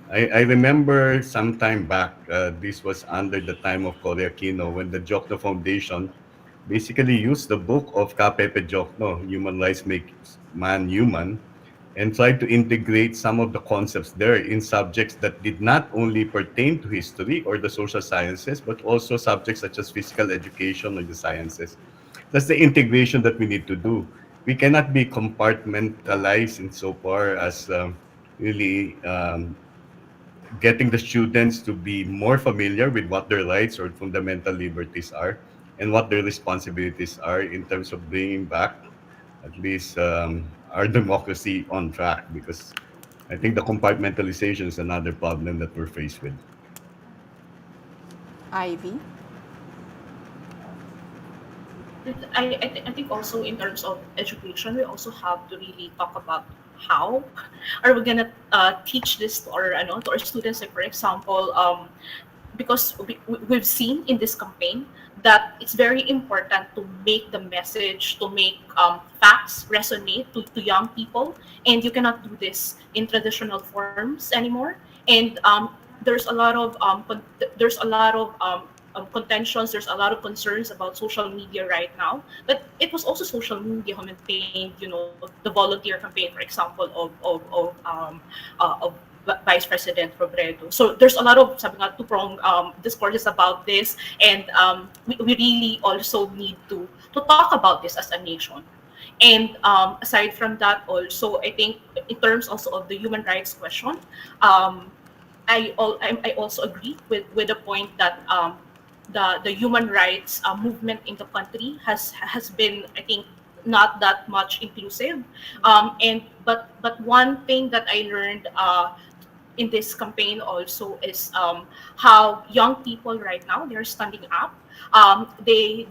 I remember some time back, this was under the time of Cory Aquino, when the Jokno Foundation basically used the book of Pepe Jokno, Human Rights Makes Man Human, and tried to integrate some of the concepts there in subjects that did not only pertain to history or the social sciences, but also subjects such as physical education or the sciences. That's the integration that we need to do. We cannot be compartmentalized insofar as really getting the students to be more familiar with what their rights or fundamental liberties are and what their responsibilities are in terms of bringing back at least our democracy on track, because I think the compartmentalization is another problem that we're faced with.
Ivy?
I think also in terms of education, we also have to really talk about how are we gonna teach this to our students. Like for example, because we've seen in this campaign that it's very important to make the message, to make facts resonate to young people, and you cannot do this in traditional forms anymore. And there's a lot of there's a lot of contentions. There's a lot of concerns about social media right now. But it was also social media who maintained, the volunteer campaign, for example, of Vice President Robredo. So there's a lot of sabi nga, two-prong discourses about this, and we really also need to talk about this as a nation. And aside from that, also I think in terms also of the human rights question, um, I also agree with the point that the human rights movement in the country has been, I think, not that much inclusive. And but one thing that I learned in this campaign also is how young people right now, they're standing up. They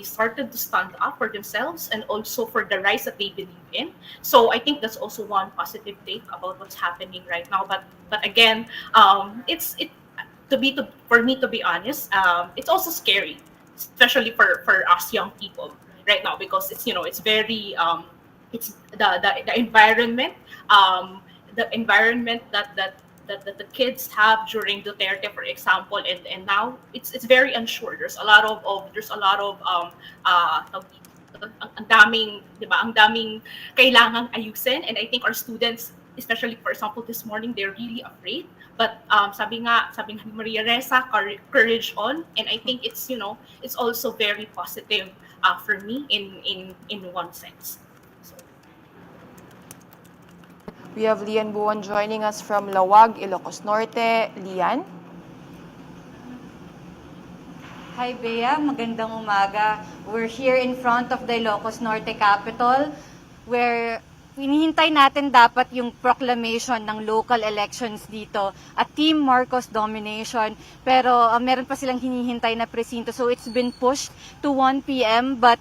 started to stand up for themselves and also for the rights that they believe in. So I think that's also one positive take about what's happening right now. But again, it's it for me to be honest, it's also scary, especially for us young people right now, because it's very it's the environment, um, the environment that the kids have during Duterte, for example, and now it's very unsure. There's a lot there's a lot of tawag dito, ang daming, di ba, ang daming kailangang ayusin, and I think our students, especially for example this morning, they're really afraid. But sabi nga ni Maria Ressa, courage on, and I think it's also very positive for me in one sense. So,
We have Lian Buon joining us from Lawag, Ilocos Norte. Lian?
Hi Bea, magandang umaga. We're here in front of the Ilocos Norte Capitol where hinihintay natin dapat yung proclamation ng local elections dito at Team Marcos domination, pero meron pa silang hinihintay na presinto, so it's been pushed to 1 p.m. but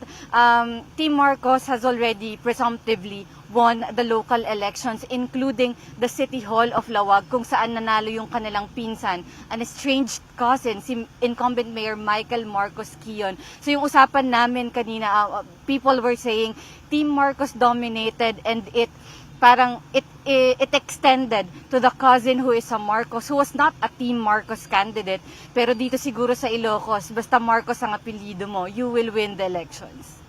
Team Marcos has already presumptively won the local elections, including the City Hall of Lawag, kung saan nanalo yung kanilang pinsan, an estranged cousin, si incumbent Mayor Michael Marcos Kiyon. So yung usapan namin kanina, people were saying Team Marcos dominated, and it extended to the cousin who is a Marcos, who was not a Team Marcos candidate. Pero dito siguro sa Ilocos, basta Marcos ang apelyido mo, you will win the elections.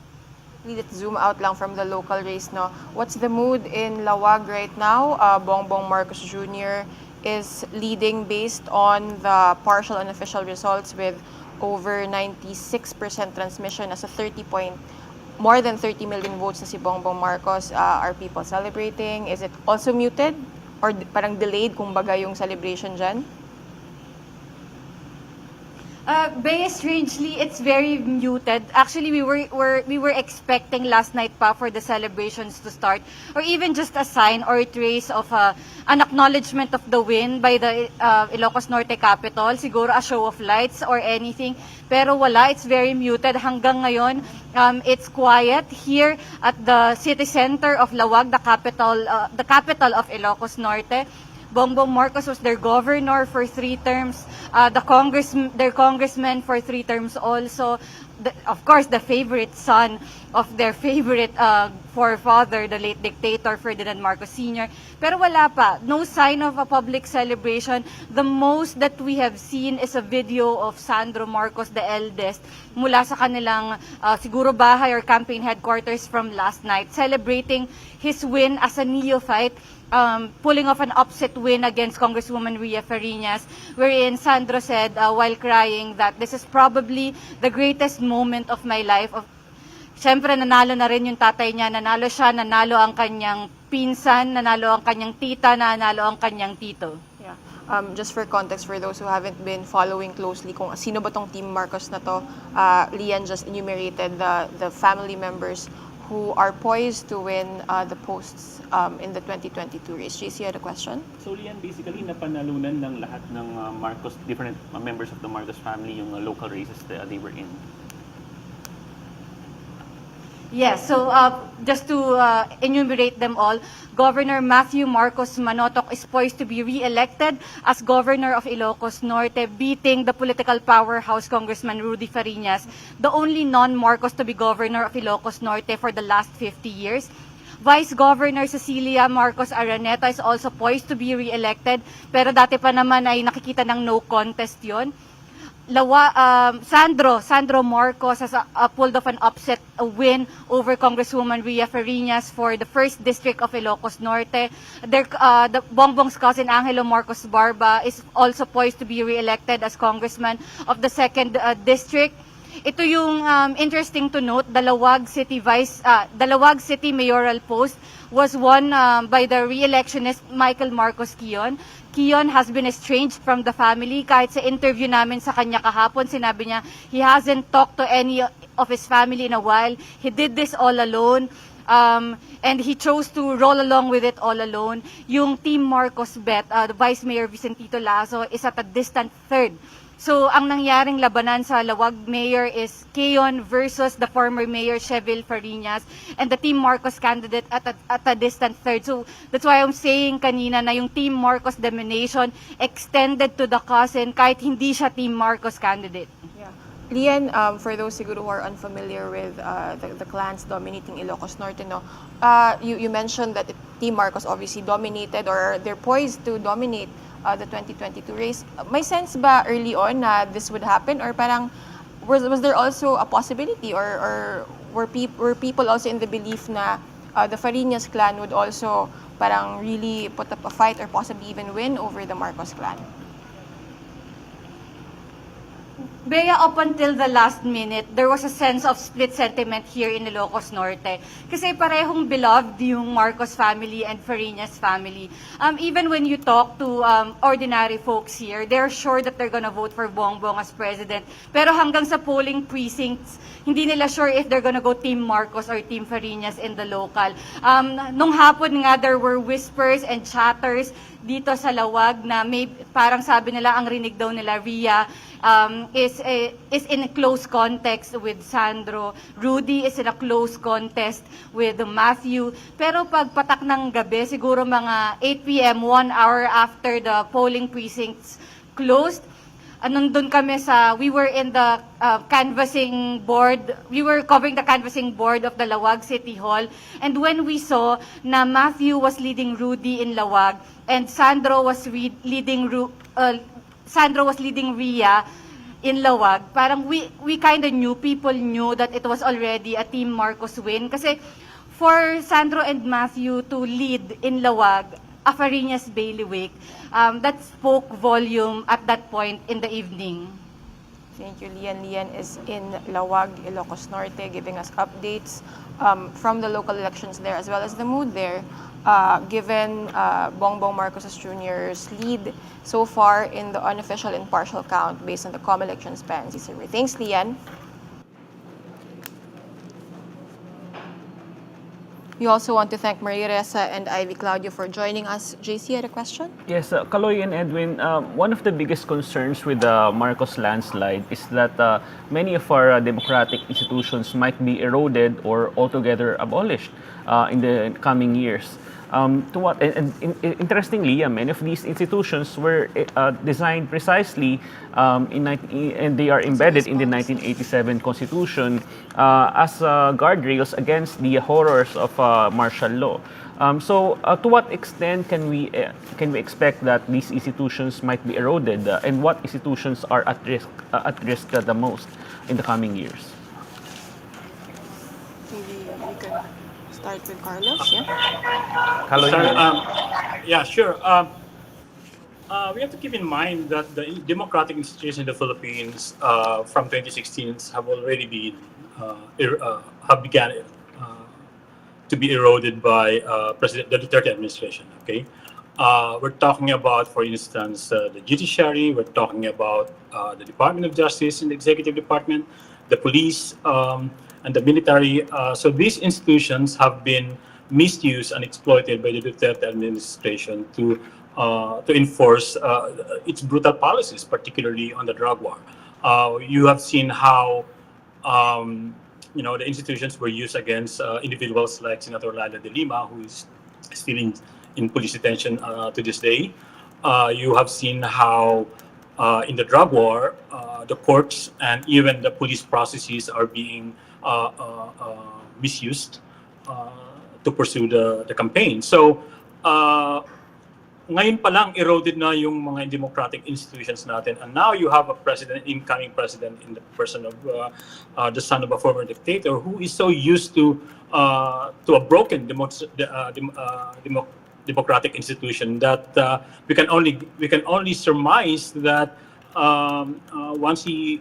Let's zoom out lang from the local race, no? What's the mood in Lawag right now? Bongbong Marcos Jr. is leading based on the partial and official results with over 96% transmission as a more than 30 million votes na si Bongbong Marcos. Are people celebrating? Is it also muted? Or parang delayed, kumbaga, yung celebration dyan?
Bea, strangely, it's very muted. Actually, we were expecting last night pa for the celebrations to start, or even just a sign or a trace of an acknowledgement of the win by the Ilocos Norte Capitol, siguro a show of lights or anything. Pero wala, it's very muted hanggang ngayon. It's quiet here at the city center of Lawag, the capital of Ilocos Norte. Bongbong Marcos was their governor for 3 terms. Their congressman for 3 terms also. Of course, the favorite son of their favorite forefather, the late dictator Ferdinand Marcos Sr. Pero wala pa. No sign of a public celebration. The most that we have seen is a video of Sandro Marcos, the eldest, mula sa kanilang siguro bahay or campaign headquarters from last night, celebrating his win as a neophyte, pulling off an upset win against Congresswoman Ria Fariñas, wherein Sandro said while crying that this is probably the greatest moment of my life. Siyempre, nanalo na rin yung tatay niya, nanalo siya, nanalo ang kanyang pinsan, nanalo ang kanyang tita, nanalo ang kanyang tito.
Yeah. Just for context, for those who haven't been following closely kung sino ba tong Team Marcos na to, Lian just enumerated the family members who are poised to win the posts in the 2022 race. JC, had a question?
So Lian, basically napanalunan ng lahat ng Marcos, different members of the Marcos family yung local races that they were in.
Yes, so just to enumerate them all, Governor Matthew Marcos Manotoc is poised to be re-elected as Governor of Ilocos Norte, beating the political powerhouse Congressman Rudy Fariñas, the only non-Marcos to be Governor of Ilocos Norte for the last 50 years. Vice Governor Cecilia Marcos Araneta is also poised to be re-elected, pero dati pa naman ay nakikita ng no contest yon. Sandro Marcos has pulled off an upset win over Congresswoman Ria Fariñas for the 1st District of Ilocos Norte. The Bongbong's cousin Angelo Marcos Barba is also poised to be re-elected as Congressman of the 2nd District. Ito yung interesting to note, Dalawag City mayoral post was won by the re-electionist Michael Marcos Kion. Kion has been estranged from the family. Kahit sa interview namin sa kanya kahapon, sinabi niya he hasn't talked to any of his family in a while. He did this all alone. And he chose to roll along with it all alone. Yung Team Marcos bet, the Vice Mayor Vicentito Lazo is at a distant third. So, ang nangyaring labanan sa Lawag Mayor is Keon versus the former Mayor Sheville Fariñas and the Team Marcos candidate at a distant third. So, that's why I'm saying kanina na yung Team Marcos domination extended to the cousin kahit hindi siya Team Marcos candidate.
Yeah. Lian, for those siguro who are unfamiliar with the clans dominating Ilocos Norte, no, you mentioned that Team Marcos obviously dominated or they're poised to dominate the 2022 race. May sense ba early on na this would happen, or parang was there also a possibility, or were people also in the belief na the Fariñas clan would also parang really put up a fight or possibly even win over the Marcos clan?
Bea, up until the last minute, there was a sense of split sentiment here in Ilocos Norte. Kasi parehong beloved yung Marcos family and Fariñas family. Even when you talk to ordinary folks here, they're sure that they're gonna vote for Bongbong as president. Pero hanggang sa polling precincts, hindi nila sure if they're gonna go Team Marcos or Team Fariñas in the local. Nung hapon nga, there were whispers and chatters dito sa Lawag na may parang sabi nila ang rinig daw nila Ria is in a close context with Sandro. Rudy is in a close contest with Matthew. Pero pag patak ng gabi, siguro mga 8 p.m., 1 hour after the polling precincts closed, nandun kami we were in the canvassing board, we were covering the canvassing board of the Lawag City Hall, and when we saw na Matthew was leading Rudy in Lawag, and Sandro was leading Ria in Lawag, parang we kind of knew, people knew that it was already a Team Marcos win. Kasi for Sandro and Matthew to lead in Lawag, a Fariñas bailiwick, that spoke volume at that point in the evening.
Thank you, Lian. Lian is in Lawag, Ilocos Norte, giving us updates from the local elections there, as well as the mood there, given Bongbong Marcos Jr.'s lead so far in the unofficial and partial count based on the COMELECTIONS Pansy survey. Thanks, Lian. We also want to thank Maria Ressa and Ivy Claudio for joining us. JC had a question?
Yes, Kaloy and Edwin, one of the biggest concerns with the Marcos landslide is that many of our democratic institutions might be eroded or altogether abolished in the coming years. Interestingly, many of these institutions were designed precisely and they are embedded in the 1987 Constitution as guardrails against the horrors of martial law. So, to what extent can we expect that these institutions might be eroded, and what institutions are at risk the most in the coming years?
Maybe we could start with Carlos. Yeah.
Yeah, sure. We have to keep in mind that the democratic institutions in the Philippines from 2016 have already been began to be eroded by the Duterte administration. Okay, we're talking about, for instance, the judiciary. We're talking about the Department of Justice and the Executive Department, the police, and the military. So these institutions have been misused and exploited by the Duterte administration to enforce its brutal policies, particularly on the drug war. You have seen how the institutions were used against individuals like Senator Lala de Lima, who is still in police detention to this day. You have seen how in the drug war, the courts and even the police processes are being misused uh, to pursue the campaign. So, ngayon pa lang eroded na yung mga democratic institutions natin, and now you have a incoming president in the person of the son of a former dictator who is so used to a broken democratic institution that we can only surmise that once he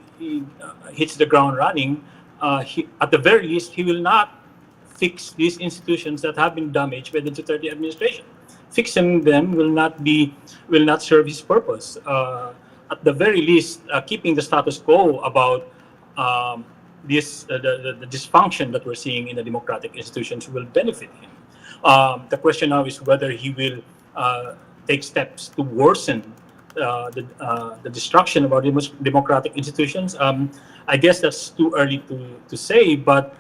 hits the ground running, at the very least he will not fix these institutions that have been damaged by the Duterte administration. Fixing them will not serve his purpose. At the very least, keeping the status quo about the dysfunction that we're seeing in the democratic institutions will benefit him. The question now is whether he will take steps to worsen the destruction of our democratic institutions. I guess that's too early to say, but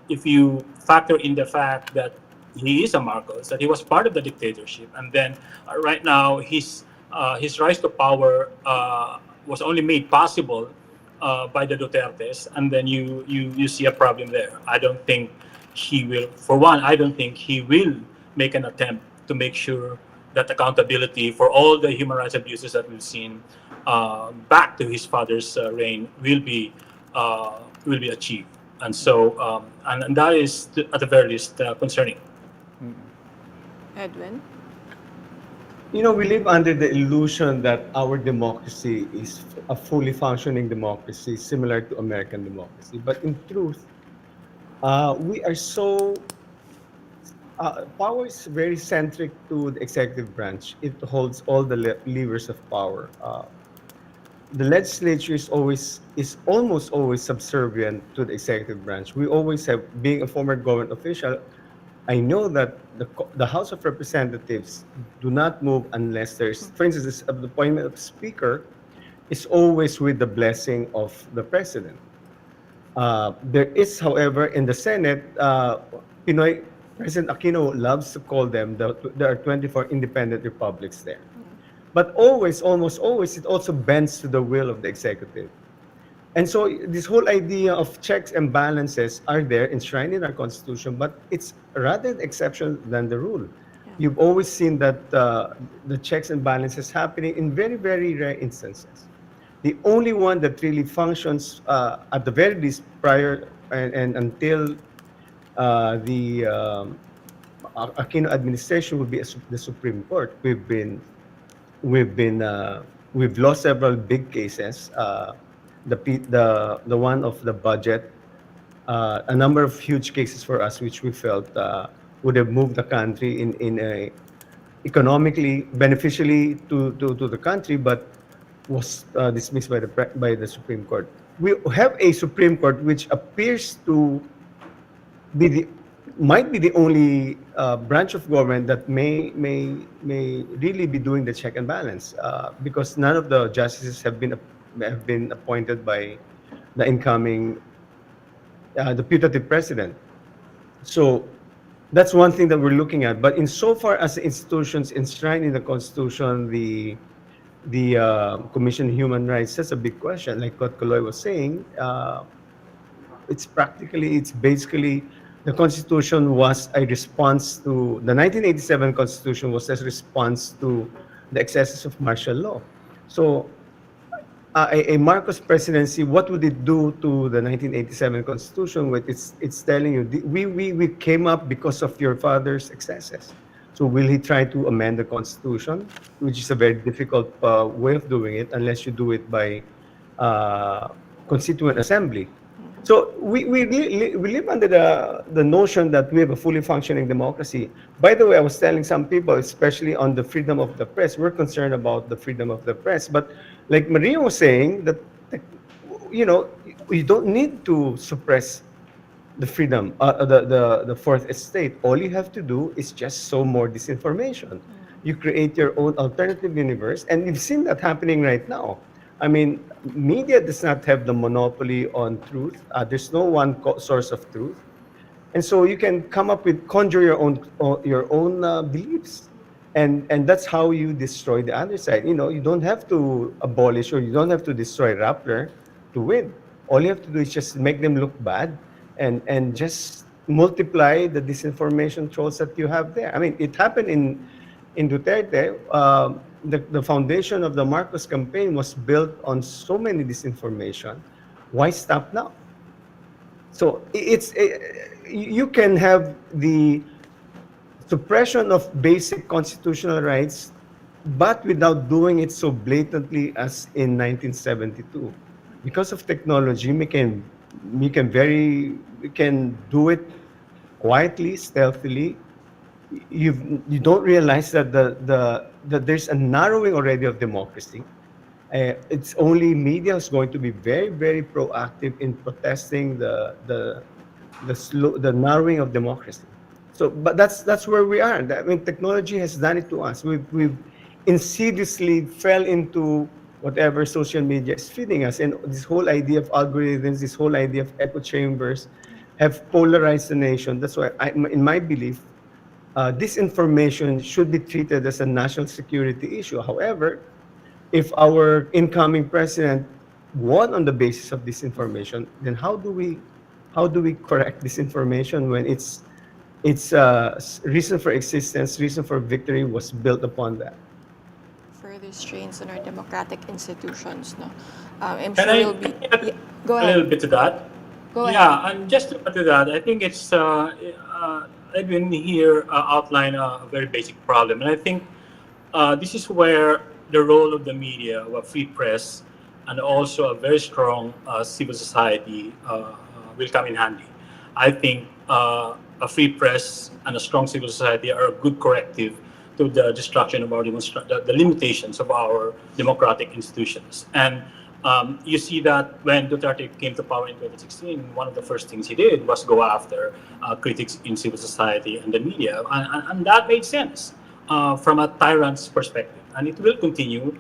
if you factor in the fact that he is a Marcos, that he was part of the dictatorship, and then right now his rise to power was only made possible by the Dutertes, and then you see a problem there. I don't think he will. For one, I don't think he will make an attempt to make sure that accountability for all the human rights abuses that we've seen back to his father's reign will be achieved. And so, and that is at the very least concerning.
Edwin?
We live under the illusion that our democracy is a fully functioning democracy, similar to American democracy. But in truth, we are power is very centric to the executive branch. It holds all the levers of power. The legislature is almost always subservient to the executive branch. We always have, being a former government official, I know that the House of Representatives do not move unless there's, for instance, the appointment of speaker is always with the blessing of the president. There is, however, in the Senate, Pinoy, President Aquino loves to call them, there are 24 independent republics there. But always, almost always, it also bends to the will of the executive. And so this whole idea of checks and balances are there enshrined in our constitution, but it's rather the exception than the rule. You've always seen that the checks and balances happening in very, very rare instances. The only one that really functions at the very least prior and until the Aquino administration will be the Supreme Court. We've lost several big cases. The one of the budget, a number of huge cases for us, which we felt would have moved the country in a economically beneficially to the country, but was dismissed by the Supreme Court. We have a Supreme Court which appears to be might be the only branch of government that may really be doing the check and balance, because none of the justices have been appointed by the incoming the putative president. So that's one thing that we're looking at. But insofar as the institutions enshrined in the Constitution, the Commission on Human Rights, that's a big question. Like what Kaloy was saying, it's basically the Constitution was a response to the 1987 Constitution was a response to the excesses of martial law. So a Marcos presidency, what would it do to the 1987 Constitution? What it's telling you, we came up because of your father's excesses. So will he try to amend the Constitution, which is a very difficult way of doing it, unless you do it by Constituent Assembly. So we live under the notion that we have a fully functioning democracy. By the way, I was telling some people, especially on the freedom of the press, we're concerned about the freedom of the press. But like Maria was saying, that you don't need to suppress the freedom, the fourth estate. All you have to do is just sow more disinformation. You create your own alternative universe, and you've seen that happening right now. I mean, media does not have the monopoly on truth. There's no one source of truth, and so you can come up with conjure your own beliefs, and that's how you destroy the other side. You don't have to abolish, or you don't have to destroy Rappler to win. All you have to do is just make them look bad, and just multiply the disinformation trolls that you have there. I mean, it happened in Duterte. The foundation of the Marcos campaign was built on so many disinformation. Why stop now? So you can have the suppression of basic constitutional rights, but without doing it so blatantly as in 1972. Because of technology, we can do it quietly, stealthily. You don't realize that that there's a narrowing already of democracy. It's only media is going to be very, very proactive in protesting the narrowing of democracy. So, but that's where we are. I mean, technology has done it to us. We've insidiously fell into whatever social media is feeding us, and this whole idea of algorithms, this whole idea of echo chambers, have polarized the nation. That's why, in my belief, disinformation should be treated as a national security issue. However, if our incoming president won on the basis of disinformation, then how do we correct disinformation when its reason for existence, reason for victory was built upon that?
Further strains on our democratic institutions, no? I'm
Can
sure
I
you'll be.
add
Yeah, go
a little
ahead.
bit to that?
Go ahead.
Yeah, and just to add to that, I think Edwin here outlined a very basic problem, and I think this is where the role of the media, of a free press, and also a very strong civil society will come in handy. I think a free press and a strong civil society are a good corrective to the destruction of the limitations of our democratic institutions. And you see that when Duterte came to power in 2016, one of the first things he did was go after critics in civil society and the media, and that made sense from a tyrant's perspective, and it will continue.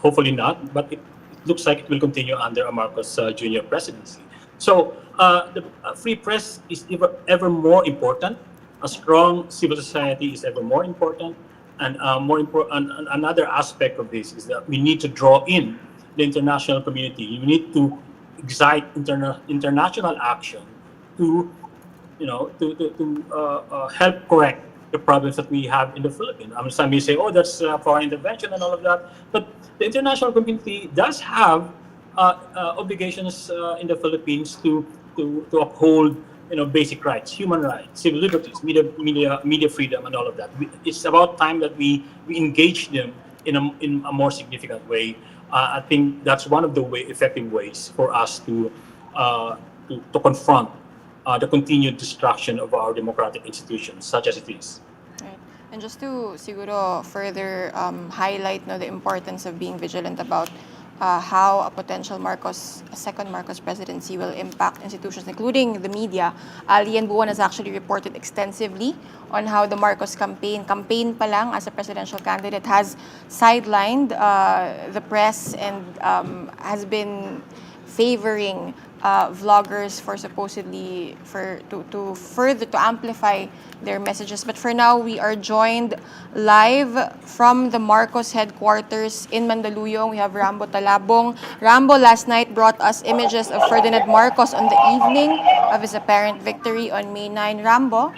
Hopefully not, but it looks like it will continue under a Marcos Jr. presidency. So the free press is ever more important. A strong civil society is ever more important. And more important, another aspect of this is that we need to draw in the international community. You need to excite international action to, help correct the problems that we have in the Philippines. I mean, some may say, "Oh, that's foreign intervention and all of that," but the international community does have obligations in the Philippines to uphold basic rights, human rights, civil liberties, media freedom, and all of that. It's about time that we engage them in a more significant way. I think that's one of the effective ways for us to confront the continued destruction of our democratic institutions, such as it is.
Right. And just to siguro further highlight the importance of being vigilant about how a potential second Marcos presidency will impact institutions, including the media. Lian Buwan has actually reported extensively on how the Marcos campaign pa lang as a presidential candidate, has sidelined the press and has been favoring vloggers for supposedly to further to amplify their messages. But for now, we are joined live from the Marcos headquarters in Mandaluyong. We have Rambo Talabong. Rambo last night brought us images of Ferdinand Marcos on the evening of his apparent victory on May 9. Rambo?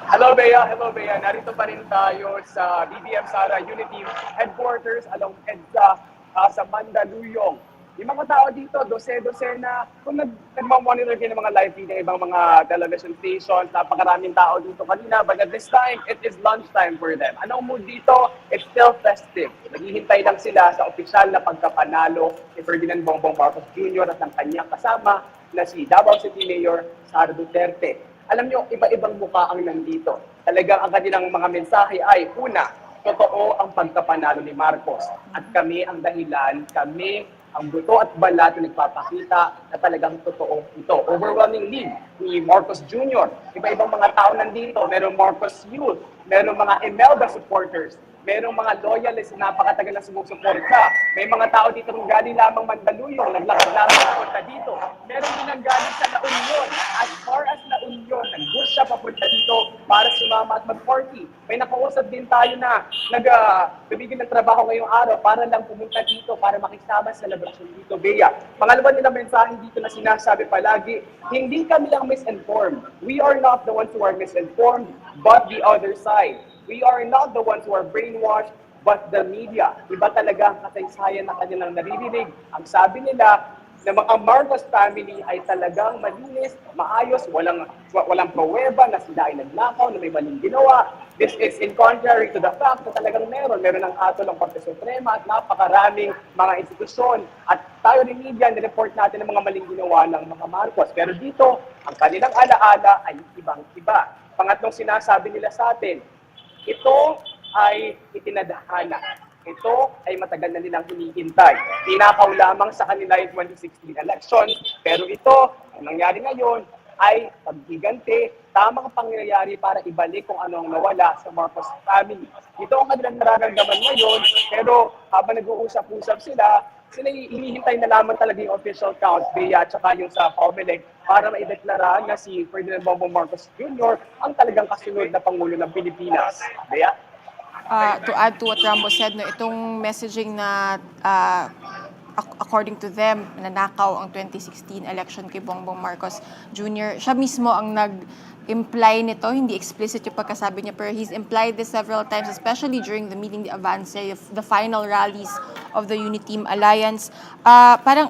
Hello, Bea. Hello, Bea. Narito pa rin tayo sa BBM Sara Unity Headquarters along EDSA sa Mandaluyong. Yung mga tao dito, dose-dosena, kung nagmamonitor kayo ng mga live feed ng ibang mga television stations, napakaraming tao dito kanina, but at this time, it is lunchtime for them. Anong mood dito? It's still festive. Naghihintay lang sila sa opisyal na pagkapanalo ni Ferdinand Bongbong Marcos Jr. at ng kanyang kasama na si Davao City Mayor Sara Duterte. Alam nyo, iba-ibang mukha ang nandito. Talagang ang kanilang mga mensahe ay, una, totoo ang pagkapanalo ni Marcos. At kami ang dahilan, kami ang buto at balat na nagpapakita na talagang totoo ito. Overwhelming lead ni Marcos Jr. Iba-ibang mga tao nandito. Merong Marcos Youth, merong mga Imelda supporters, Merong mga loyalists na napakatagal na sumusuporta. May mga tao dito nung galing lamang Mandaluyong, naglakad lamang papunta dito. Meron din ang galing sa La Union. As far as La Union, nag-bus siya papunta dito para sumama at mag-party. May nakausap din tayo na bibigyan ng trabaho ngayong araw para lang pumunta dito para makisama sa celebration dito, Bea. Pangalawa nilang mensahe dito na sinasabi palagi, hindi kami lang misinformed. We are not the ones who are misinformed, but the other side. We are not the ones who are brainwashed, but the media. Iba talaga ang kasaysayan na kanilang naririnig. Ang sabi nila, na ang Marcos family ay talagang malinis, maayos, walang pruweba na sila ay nagnakaw, na may maling ginawa. This is in contrary to the fact na talagang meron ng atol ang Korte Suprema at napakaraming mga institusyon. At tayo rin media, nireport natin ang mga maling ginawa ng mga Marcos. Pero dito, ang kanilang alaala ay ibang-iba. Pangatlong sinasabi nila sa atin, ito ay itinadhana. Ito ay matagal na nilang hinihintay. Tinakaw lamang sa kanila yung 2016 election. Pero ito, ang nangyari ngayon, ay paghiganti, tamang pangyayari para ibalik kung ano ang nawala sa Marcos family. Ito ang kanilang nararamdaman ngayon, pero habang nag-uusap-usap sila hinihintay na lamang talaga yung official count, Bea, at saka yung sa COMELEC para maideklara na si Ferdinand Bongbong Marcos Jr. ang talagang kasunod na Pangulo ng Pilipinas. Bea?
To add to what Rambo said, no, itong messaging na according to them, nanakaw ang 2016 election kay Bongbong Marcos Jr. Siya mismo ang nag-imply nito, hindi explicit yung pagkasabi niya, pero he's implied this several times, especially during the meeting de avance, the final rallies of the Uniteam Alliance. Parang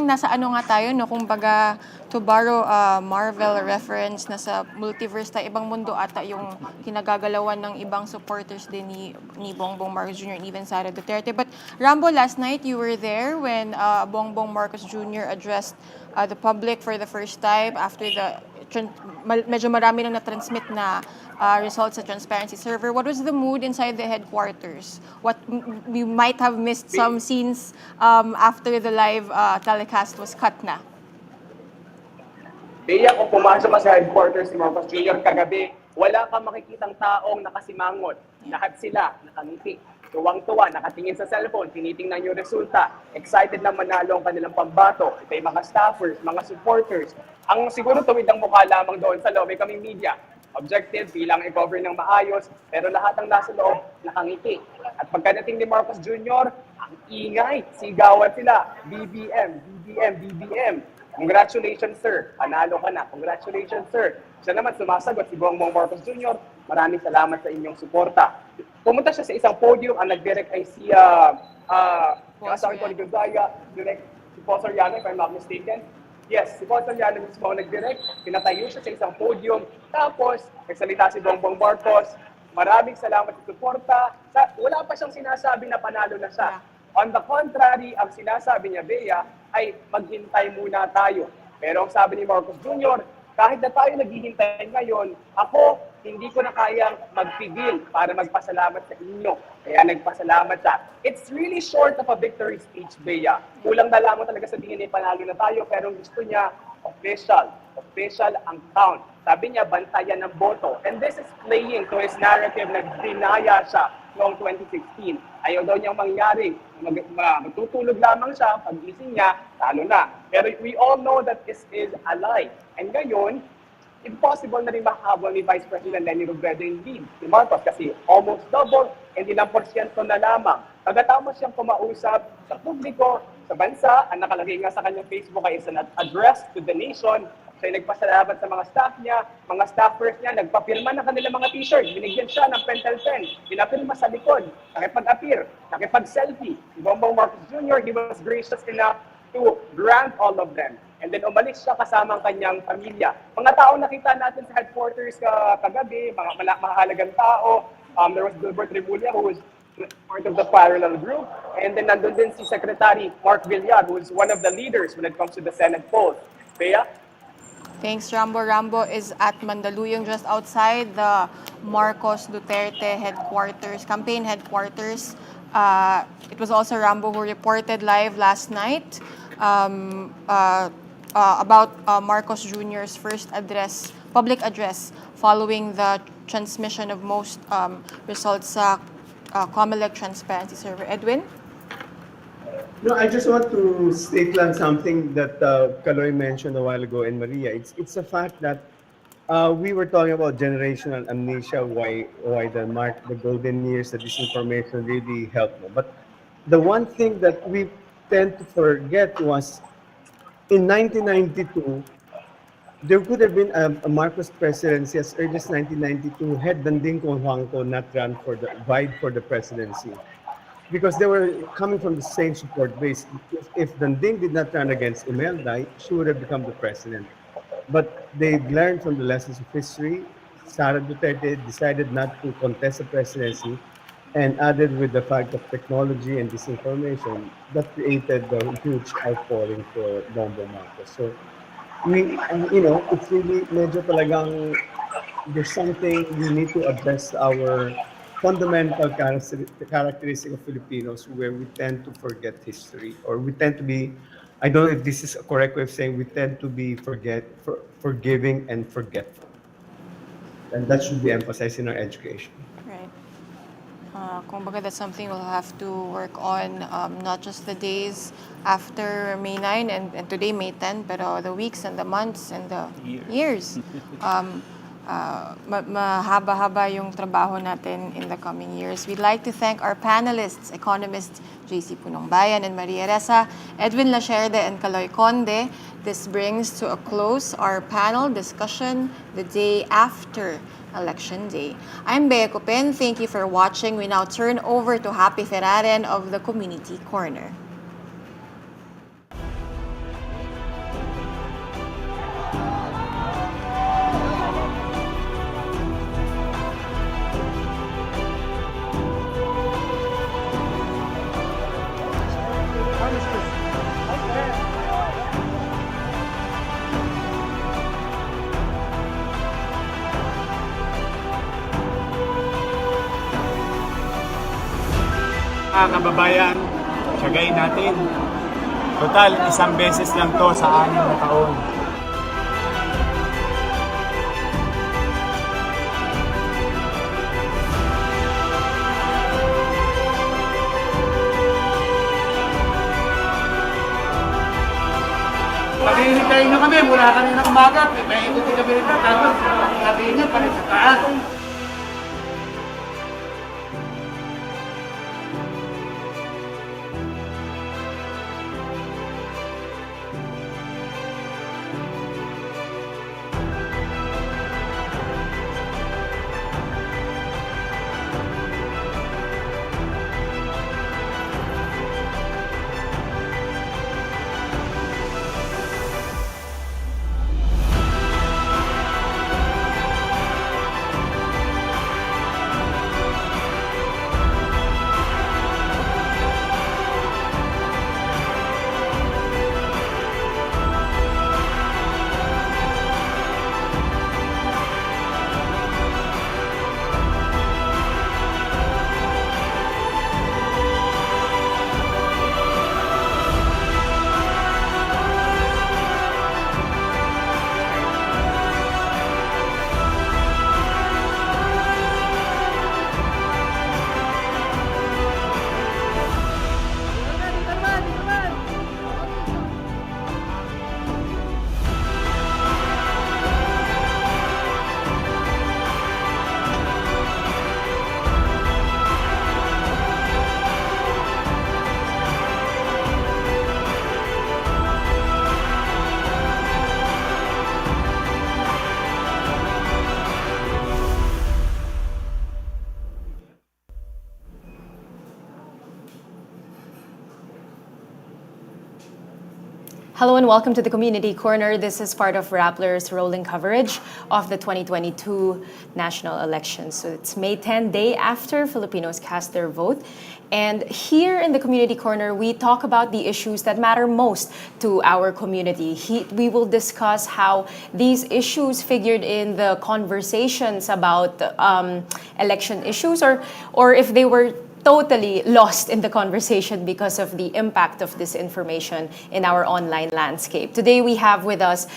nasa ano nga tayo, no, kung baga, to borrow a Marvel reference, nasa multiverse tayo, ibang mundo ata yung kinagagalawan ng ibang supporters din ni Bongbong Marcos Jr. and even Sara Duterte. But Rambo, last night you were there when Bongbong Marcos Jr. addressed the public for the first time after medyo marami nang na-transmit na results sa transparency server. What was the mood inside the headquarters? What we might have missed some scenes after the live telecast was cut na.
Bea, kung pumasok ka sa headquarters ni Marcos Jr. kagabi, wala kang makikitang taong nakasimangot. Lahat sila nakangiti. Tuwang-tuwa, nakatingin sa cellphone, tinitingnan yung resulta. Excited na manalo ang kanilang pambato. Ito yung mga staffers, mga supporters. Ang siguro tuwid ang mukha lamang doon sa loob ay kaming media. Objective, bilang i-cover ng maayos, pero lahat ng nasa loob, nakangiti. At pagkadating ni Marcos Jr., ang ingay, sigawan sila. BBM, BBM, BBM. Congratulations, sir. Panalo ka na. Congratulations, sir. Siya naman sumasagot, si Bongbong Marcos Jr. Maraming salamat sa inyong suporta. Pumunta siya sa isang podium, ang nag-direct ay si asawa ko ni Gonzaga, direct si Paul Soriano, if I'm not mistaken. Yes, si Paul Soriano mismo ang nag-direct, pinatayo siya sa isang podium, tapos nagsalita si Bongbong Marcos, maraming salamat sa suporta. Wala pa siyang sinasabi na panalo na siya. On the contrary, ang sinasabi niya, Bea, ay maghintay muna tayo. Pero ang sabi ni Marcos Jr., kahit na tayo naghihintay ngayon, ako hindi ko na kayang magpigil para magpasalamat sa inyo. Kaya nagpasalamat siya. It's really short of a victory speech, Bea. Kulang na lamang talaga sa tingin panalo na tayo, pero gusto niya official ang count. Sabi niya, bantayan ng boto. And this is playing to his narrative na dinaya siya noong 2016. Ayaw daw niyang mangyari. Magtutulog lamang siya, pag-gising niya, talo na. Pero we all know that this is a lie. And ngayon, impossible na rin makahabol ni Vice President Leni Robredo yung lead si Marcos kasi almost double and ilang porsyento na lamang. Pagkatapos siyang kumausap sa publiko, sa bansa, ang nakalagay nga sa kanyang Facebook ay is an address to the nation. Siya nagpasalamat sa mga staff niya, mga staffers niya, nagpapirma ng kanilang mga t-shirt, binigyan siya ng pentel pen, pinapirma sa likod, nakipag-appear, nakipag-selfie. Si Bongbong Marcos Jr., he was gracious enough to grant all of them. And then umalis siya kasama ang kanyang pamilya. Mga tao nakita natin sa headquarters kagabi, mga mahalagang tao. There was Gilbert Remulla, who was part of the parallel group. And then nandun din si Secretary Mark Villar, who is one of the leaders when it comes to the Senate polls. Bea?
Thanks, Rambo. Rambo is at Mandaluyong, just outside the Marcos Duterte headquarters, campaign headquarters. It was also Rambo who reported live last night about Marcos Jr.'s first public address, following the transmission of most results sa COMELEC Transparency Server. Edwin?
No, I just want to state lang something that Kaloy mentioned a while ago, and Maria. It's a fact that we were talking about generational amnesia, why the golden years, the disinformation really helped. No? But the one thing that we tend to forget was in 1992, there could have been a Marcos presidency as early as 1992 had Danding Conjuangco not run for the vied for the presidency, because they were coming from the same support base. If Danding did not run against Imelda, she would have become the president. But they learned from the lessons of history. Sara Duterte decided not to contest the presidency, and added with the fact of technology and disinformation, that created the huge outpouring for Bongbong Marcos. So it's really medyo talagang there's something we need to address our fundamental characteristic of Filipinos where we tend to forget history, or we tend to be, I don't know if this is a correct way of saying, we tend to be forgiving and forgetful. And that should be emphasized in our education.
Right. Kumbaga, that's something we'll have to work on, not just the days after May 9 and today May 10, but the weeks and the months and the years. Mahaba-haba yung trabaho natin in the coming years. We'd like to thank our panelists, economists JC Punongbayan and Maria Ressa, Edwin Lasherde and Kaloy Conde. This brings to a close our panel discussion the day after Election Day. I'm Bea Copin. Thank you for watching. We now turn over to Happy Ferraren of the Community Corner.
Mga kababayan, tiyagain natin. Total, isang beses lang to sa 6 na taon.
Pag-ihintayin nyo kami mula kanina umaga, may ikutin kami rin ng tapos sabihin nyo pa rin sa taas.
Hello and welcome to the Community Corner. This is part of Rappler's rolling coverage of the 2022 national elections. So it's May 10, day after Filipinos cast their vote. And here in the Community Corner, we talk about the issues that matter most to our community. We will discuss how these issues figured in the conversations about election issues, or if they were totally lost in the conversation because of the impact of disinformation in our online landscape. Today we have with us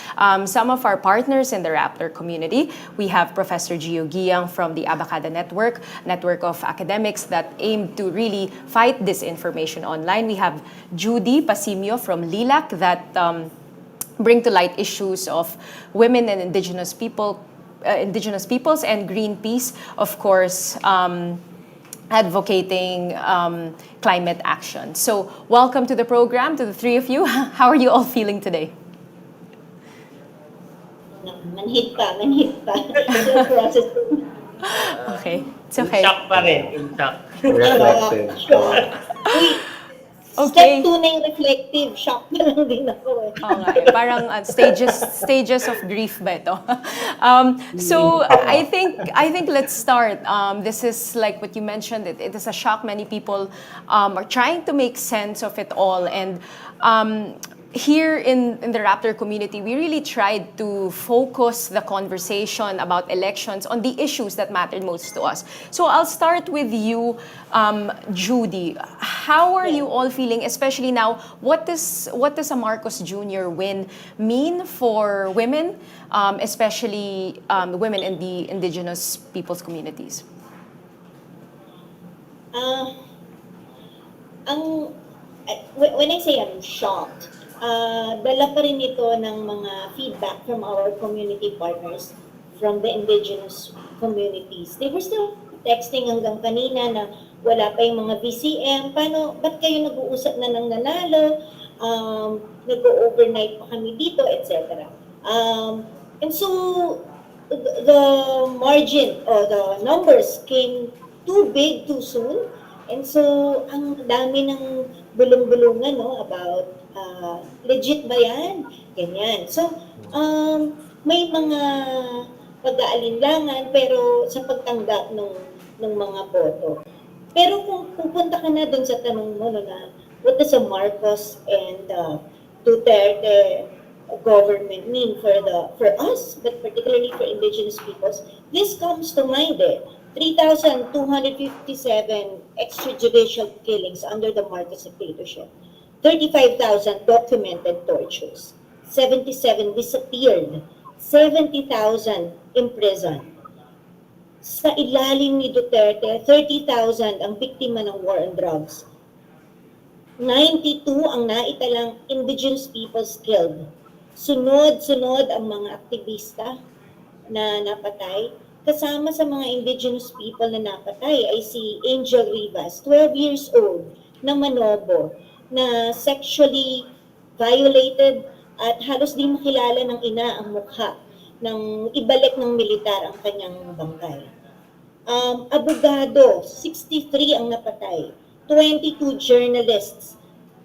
some of our partners in the Rappler community. We have Professor Gio Giang from the Abacada network of academics that aim to really fight disinformation online. We have Judy Pasimio from LILAC that bring to light issues of women and indigenous peoples, and Greenpeace, of course, advocating climate action. So welcome to the program, to the three of you. How are you all feeling today?
Manhid pa. Still processing.
Okay, it's okay.
Shock pa rin. In shock.
Reflective.
Uy,
Okay.
step 2 na yung reflective. Shock pa lang din ako eh.
Oo nga eh. Parang stages of grief ba ito? So I think let's start. This is like what you mentioned. It is a shock. Many people are trying to make sense of it all, and here in the Rappler community, we really tried to focus the conversation about elections on the issues that mattered most to us. So I'll start with you, Judy. How are you all feeling, especially now? What does a Marcos Jr. win mean for women, especially women in the indigenous peoples communities?
When I say I'm shocked, dala pa rin ito ng mga feedback from our community partners from the indigenous communities. They were still texting hanggang kanina na wala pa yung mga VCM. Ba't kayo nag-uusap na ng nanalo? Nag-overnight pa kami dito, etc. And so, the margin or the numbers came too big too soon. And so, ang dami ng bulong-bulungan about legit ba yan? Ganyan. So, may mga pag-aalinlangan pero sa pagtanggap ng mga boto. Pero kung pupunta ka na dun sa tanong mo na what does a Marcos and Duterte government mean for us, but particularly for indigenous peoples, this comes to mind 3,257 extrajudicial killings under the Marcos dictatorship. 35,000 documented tortures, 77 disappeared, 70,000 imprisoned. Sa ilalim ni Duterte, 30,000 ang biktima ng war on drugs. 92 ang naitalang indigenous peoples killed. Sunod-sunod ang mga aktivista na napatay. Kasama sa mga indigenous people na napatay ay si Angel Rivas, 12 years old, na Manobo, na sexually violated at halos di makilala ng ina ang mukha nang ibalik ng militar ang kanyang bangkay. Abogado, 63 ang napatay, 22 journalists.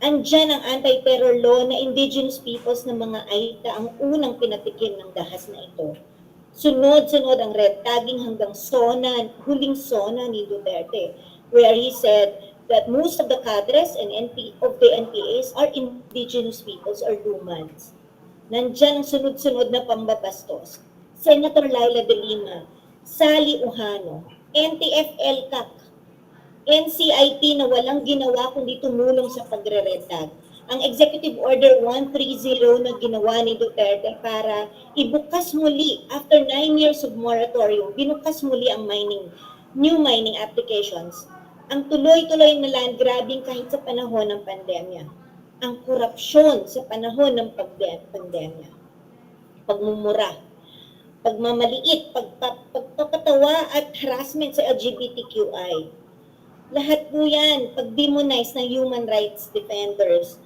Andyan ang anti-terror law na indigenous peoples ng mga Aita ang unang pinatikim ng dahas na ito. Sunod-sunod ang red tagging hanggang huling sona ni Duterte, where he said that most of the cadres and of the NPAs are indigenous peoples or lumans. Nandyan ang sunod-sunod na pambabastos. Senator Laila de Lima, Sally Uhano, NTF-ELCAC, NCIT na walang ginawa kundi tumulong sa pagre-retag. Ang Executive Order 130 na ginawa ni Duterte para ibukas muli, after 9 years of moratorium, binukas muli ang new mining applications. Ang tuloy-tuloy na land grabbing kahit sa panahon ng pandemya. Ang korupsyon sa panahon ng pandemya. Pagmumura, pagmamaliit, pagpapatawa at harassment sa LGBTQI. Lahat po yan, pag-demonize ng human rights defenders.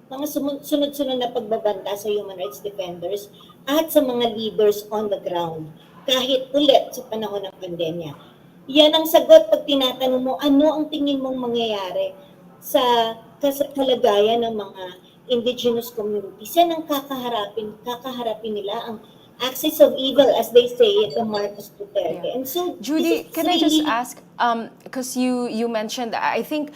Mga sunod-sunod na pagbabanta sa human rights defenders at sa mga leaders on the ground. Kahit ulit sa panahon ng pandemya. Yan ang sagot pag tinatanong mo, ano ang tingin mong mangyayari sa kalagayan ng mga indigenous communities. Yan ang kakaharapin nila ang axis of evil, as they say, the Marcos
Yeah.
Duterte. And so this
Judy,
is
can I just
really
ask, because you mentioned, I think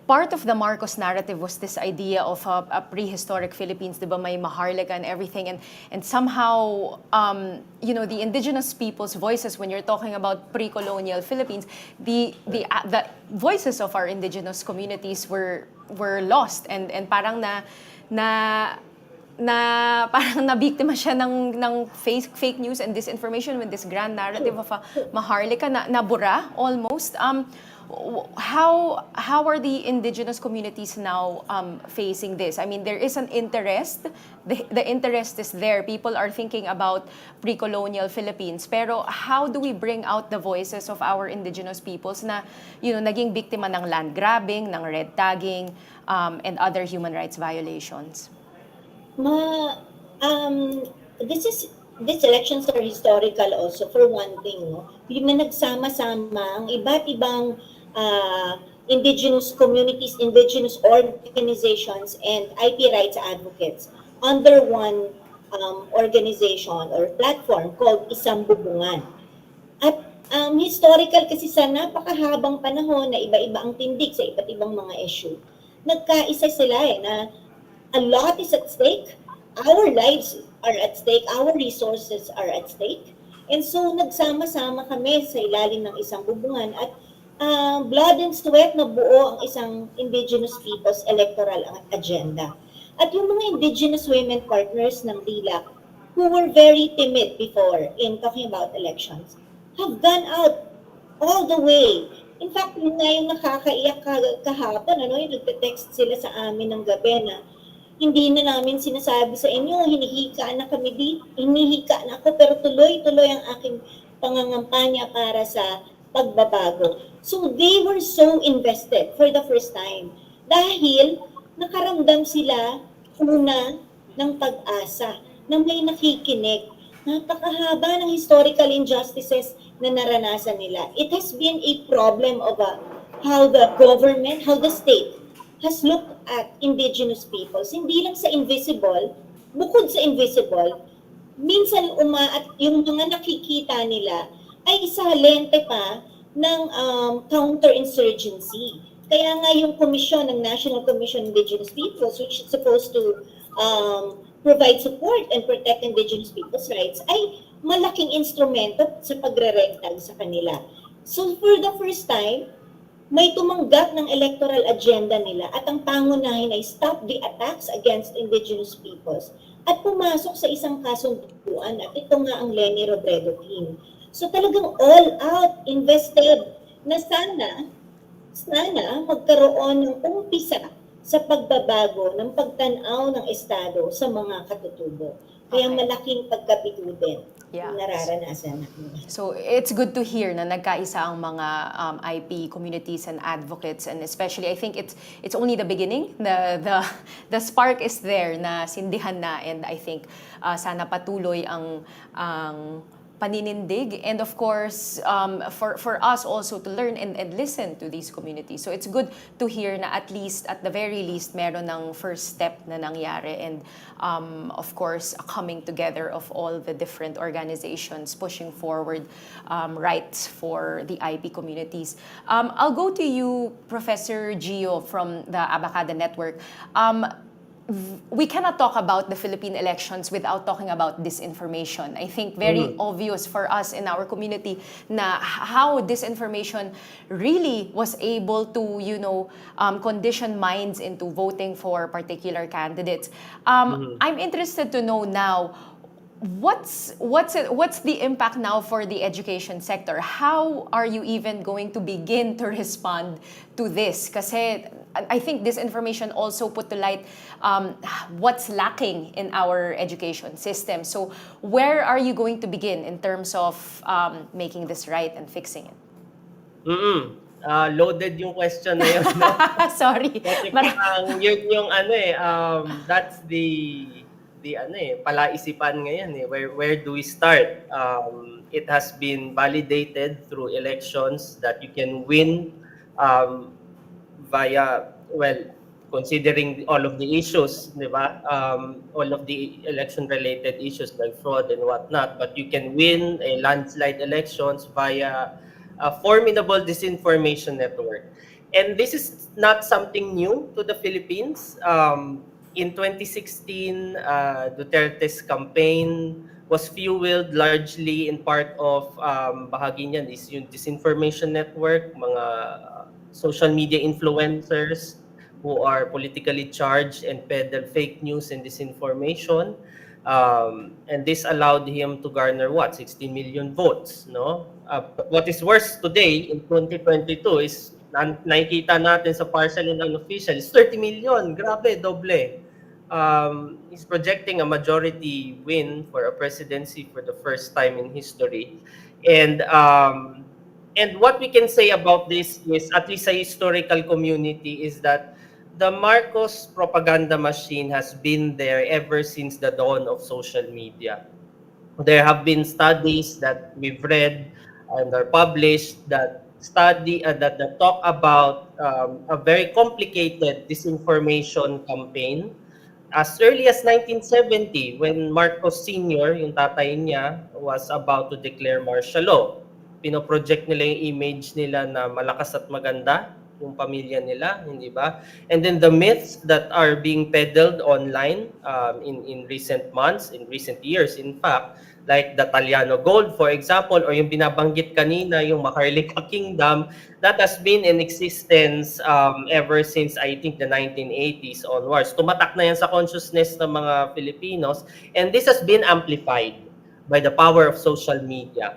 part of the Marcos narrative was this idea of a prehistoric Philippines, di ba, may Maharlika and everything, and somehow, the indigenous people's voices, when you're talking about pre-colonial Philippines, the voices of our indigenous communities were lost, and parang na na parang nabiktima siya ng fake news and disinformation with this grand narrative of a Maharlika na nabura almost. How are the indigenous communities now facing this? I mean, there is an interest. The interest is there. People are thinking about pre-colonial Philippines. Pero how do we bring out the voices of our indigenous peoples na naging biktima ng land grabbing, ng red tagging, and other human rights violations?
ma this elections are historical also for one thing, no? Yung na nagsama-sama ang iba't ibang indigenous communities, indigenous organizations, and IP rights advocates under one organization or platform called Isang Bubungan. At historical kasi sa napakahabang panahon na iba-iba ang tindig sa iba't ibang mga issue, nagkaisa sila na a lot is at stake. Our lives are at stake. Our resources are at stake. And so, nagsama-sama kami sa ilalim ng isang bubungan at blood and sweat na buo ang isang indigenous people's electoral agenda. At yung mga indigenous women partners ng DILAC who were very timid before in talking about elections have gone out all the way. In fact, yun nga yung nakakaiyak kahapon, yung nagte-text sila sa amin ng gabi na hindi na namin sinasabi sa inyo, hinihika na kami hinihika na ako, pero tuloy-tuloy ang aking pangangampanya para sa pagbabago. So they were so invested for the first time dahil nakaramdam sila una ng pag-asa na may nakikinig. Napakahaba ng historical injustices na naranasan nila. It has been a problem of how the government, how the state has looked at indigenous peoples, hindi lang sa invisible, bukod sa invisible, minsan at yung mga nakikita nila ay isalente pa ng counterinsurgency. Kaya nga yung komisyon ng National Commission on Indigenous Peoples, which is supposed to provide support and protect indigenous people's rights, ay malaking instrumento sa pagre-rectag sa kanila. So for the first time, may tumanggap ng electoral agenda nila at ang pangunahin ay stop the attacks against indigenous peoples at pumasok sa isang kasunduan at ito nga ang Leni Robredo team. So talagang all out invested na sana magkaroon ng umpisa sa pagbabago ng pagtanaw ng Estado sa mga katutubo. Kaya malaking pagkabigo din yung nararanasan natin.
So it's good to hear na nagkaisa ang mga IP communities and advocates, and especially I think it's only the beginning. The spark is there na sindihan na, and I think sana patuloy ang paninindig, and of course for us also to learn and listen to these communities. So it's good to hear na at the very least meron ng first step na nangyari, and of course a coming together of all the different organizations pushing forward rights for the IP communities. I'll go to you, Professor Gio from the Abacada Network. We cannot talk about the Philippine elections without talking about disinformation. I think very obvious for us in our community na how disinformation really was able to, condition minds into voting for particular candidates. I'm interested to know now, what's the impact now for the education sector? How are you even going to begin to respond to this? Kasi I think this information also put to light what's lacking in our education system. So where are you going to begin in terms of making this right and fixing it?
Loaded yung question na yun. No?
Sorry.
Yun yung that's the palaisipan ngayon eh. Where do we start? It has been validated through elections that you can win via considering all of the issues, di ba? All of the election-related issues like fraud and whatnot. But you can win a landslide elections via a formidable disinformation network. And this is not something new to the Philippines. In 2016, Duterte's campaign was fueled largely in part of bahagi niyan is yung disinformation network, mga social media influencers who are politically charged and peddle fake news and disinformation. And this allowed him to garner what 60 million votes, no? But what is worse today in 2022 is nakikita natin sa partial and unofficial is 30 million. Grabe, doble. He's projecting a majority win for a presidency for the first time in history. And what we can say about this is, at least sa historical community, is that the Marcos propaganda machine has been there ever since the dawn of social media. There have been studies that we've read and are published that talk about a very complicated disinformation campaign as early as 1970 when Marcos Sr., yung tatay niya, was about to declare martial law. Pinoproject nila yung image nila na malakas at maganda yung pamilya nila, hindi ba? And then the myths that are being peddled online in recent months, in recent years, in fact, like the Taliano Gold, for example, or yung binabanggit kanina, yung Maharlika Kingdom, that has been in existence ever since, I think, the 1980s onwards. Tumatak na yan sa consciousness ng mga Filipinos, and this has been amplified by the power of social media.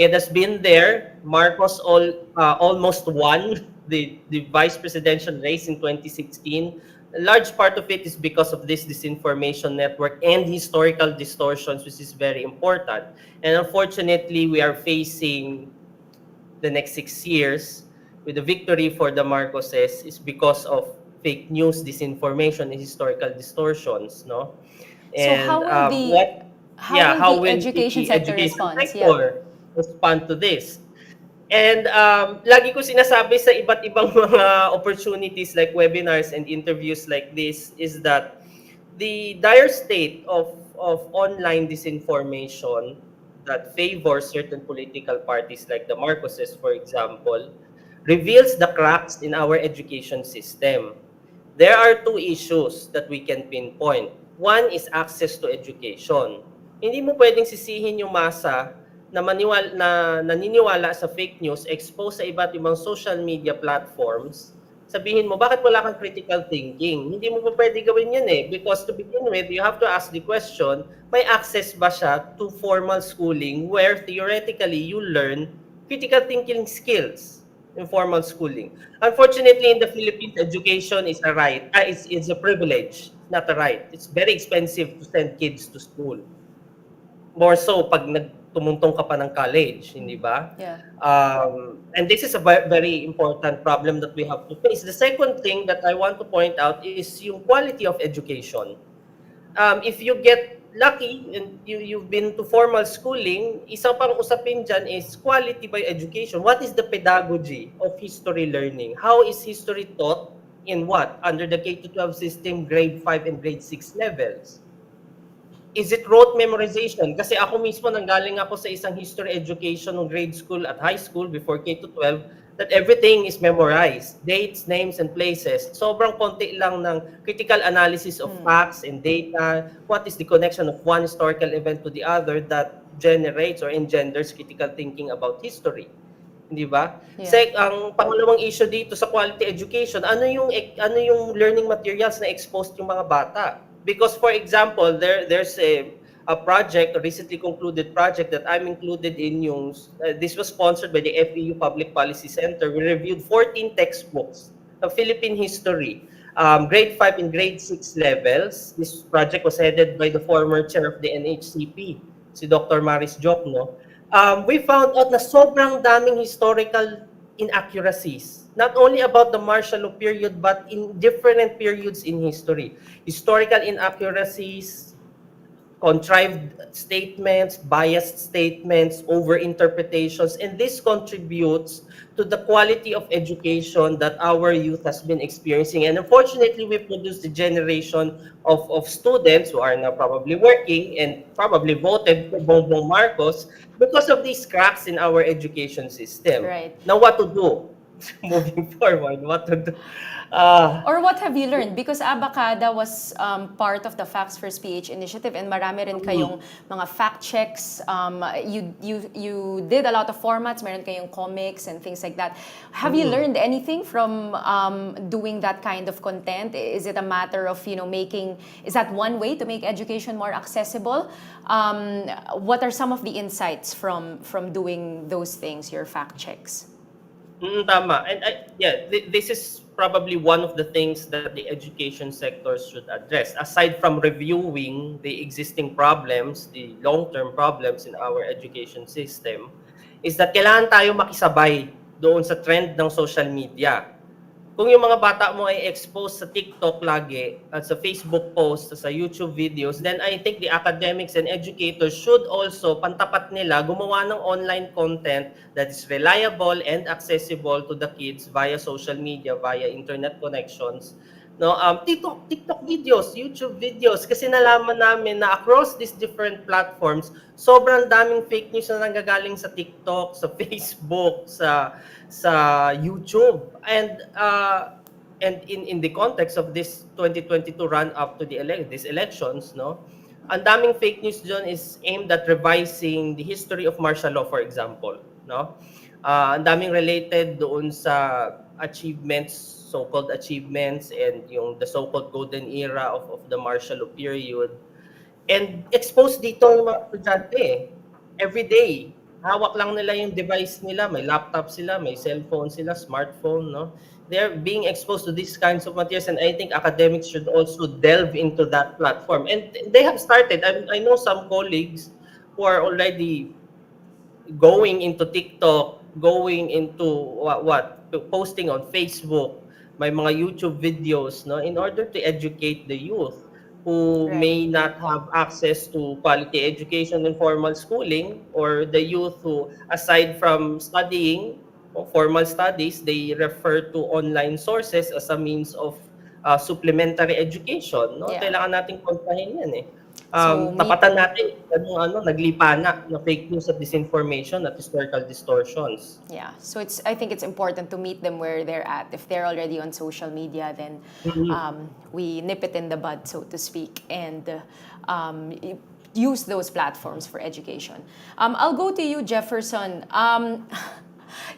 It has been there. Marcos almost won the vice presidential race in 2016. A large part of it is because of this disinformation network and historical distortions, which is very important. And unfortunately, we are facing the next 6 years with the victory for the Marcoses is because of fake news, disinformation, and historical distortions, no? And
how will the education sector respond?
Respond to this? And lagi ko sinasabi sa iba't ibang mga opportunities like webinars and interviews like this is that the dire state of online disinformation that favors certain political parties like the Marcoses, for example, reveals the cracks in our education system. There are two issues that we can pinpoint. One is access to education. Hindi mo pwedeng sisihin yung masa na naniniwala sa fake news, exposed sa iba't ibang social media platforms, sabihin mo, bakit wala kang critical thinking? Hindi mo pa pwede gawin yan eh. Because to begin with, you have to ask the question, may access ba siya to formal schooling where theoretically you learn critical thinking skills in formal schooling? Unfortunately, in the Philippines, education is a right. It's a privilege, not a right. It's very expensive to send kids to school. More so pag tumuntong ka pa ng college, hindi ba?
Yeah.
And this is a very important problem that we have to face. The second thing that I want to point out is yung quality of education. If you get lucky and you've been to formal schooling, isa pang usapin dyan is quality by education. What is the pedagogy of history learning? How is history taught in what? Under the K-12 system, grade 5 and grade 6 levels. Is it rote memorization? Kasi ako mismo nanggaling ako sa isang history education ng grade school at high school before K-12 that everything is memorized. Dates, names, and places. Sobrang konti lang ng critical analysis of facts and data. What is the connection of one historical event to the other that generates or engenders critical thinking about history? Hindi ba? Yeah. Ang pangalawang issue dito sa quality education, ano yung learning materials na exposed yung mga bata? Because, for example, there's a project, a recently concluded project that I'm included in yung, this was sponsored by the FEU Public Policy Center. We reviewed 14 textbooks of Philippine history, grade 5 and grade 6 levels. This project was headed by the former chair of the NHCP, si Dr. Maris Jokno. We found out na sobrang daming historical inaccuracies, not only about the martial law period, but in different periods in history. Historical inaccuracies, contrived statements, biased statements, over interpretations, and this contributes to the quality of education that our youth has been experiencing. And unfortunately, we produce a generation of students who are now probably working and probably voted for Bongbong Marcos because of these cracks in our education system.
Right.
Now, what to do? Moving forward, what to do? Uh,
Or what have you learned? Because Abacada was part of the Facts First PH initiative and marami rin kayong mga fact checks. You did a lot of formats, meron kayong comics and things like that. Have you learned anything from doing that kind of content? Is it a matter of, is that one way to make education more accessible? What are some of the insights from doing those things, your fact checks?
Tama. And this is probably one of the things that the education sector should address. Aside from reviewing the existing problems, the long-term problems in our education system, is that kailangan tayo makisabay doon sa trend ng social media. Kung yung mga bata mo ay exposed sa TikTok lagi at sa Facebook posts, sa YouTube videos, then I think the academics and educators should also, pantapat nila, gumawa ng online content that is reliable and accessible to the kids via social media, via internet connections. No, TikTok videos, YouTube videos, kasi nalaman namin na across these different platforms, sobrang daming fake news na nanggagaling sa TikTok, sa Facebook, sa YouTube. And in the context of this 2022 run up to these elections, no, ang daming fake news dyan is aimed at revising the history of martial law, for example, no. Ang daming related doon sa achievements, so-called achievements, and the so-called golden era of the martial law period. And exposed dito ng mga estudyante every day. Hawak lang nila yung device nila, may laptop sila, may cellphone sila, smartphone, no? They're being exposed to these kinds of materials, and I think academics should also delve into that platform. And they have started. I know some colleagues who are already going into TikTok, going into posting on Facebook, may mga YouTube videos, no, in order to educate the youth who may not have access to quality education and formal schooling, or the youth who, aside from studying formal studies, they refer to online sources as a means of supplementary education, no?
Yeah.
Kailangan nating kontrahin yan eh.
So,
Tapatan natin naglipa na fake news at disinformation at historical distortions.
Yeah, so I think it's important to meet them where they're at. If they're already on social media, then we nip it in the bud, so to speak, and use those platforms for education. I'll go to you, Jefferson.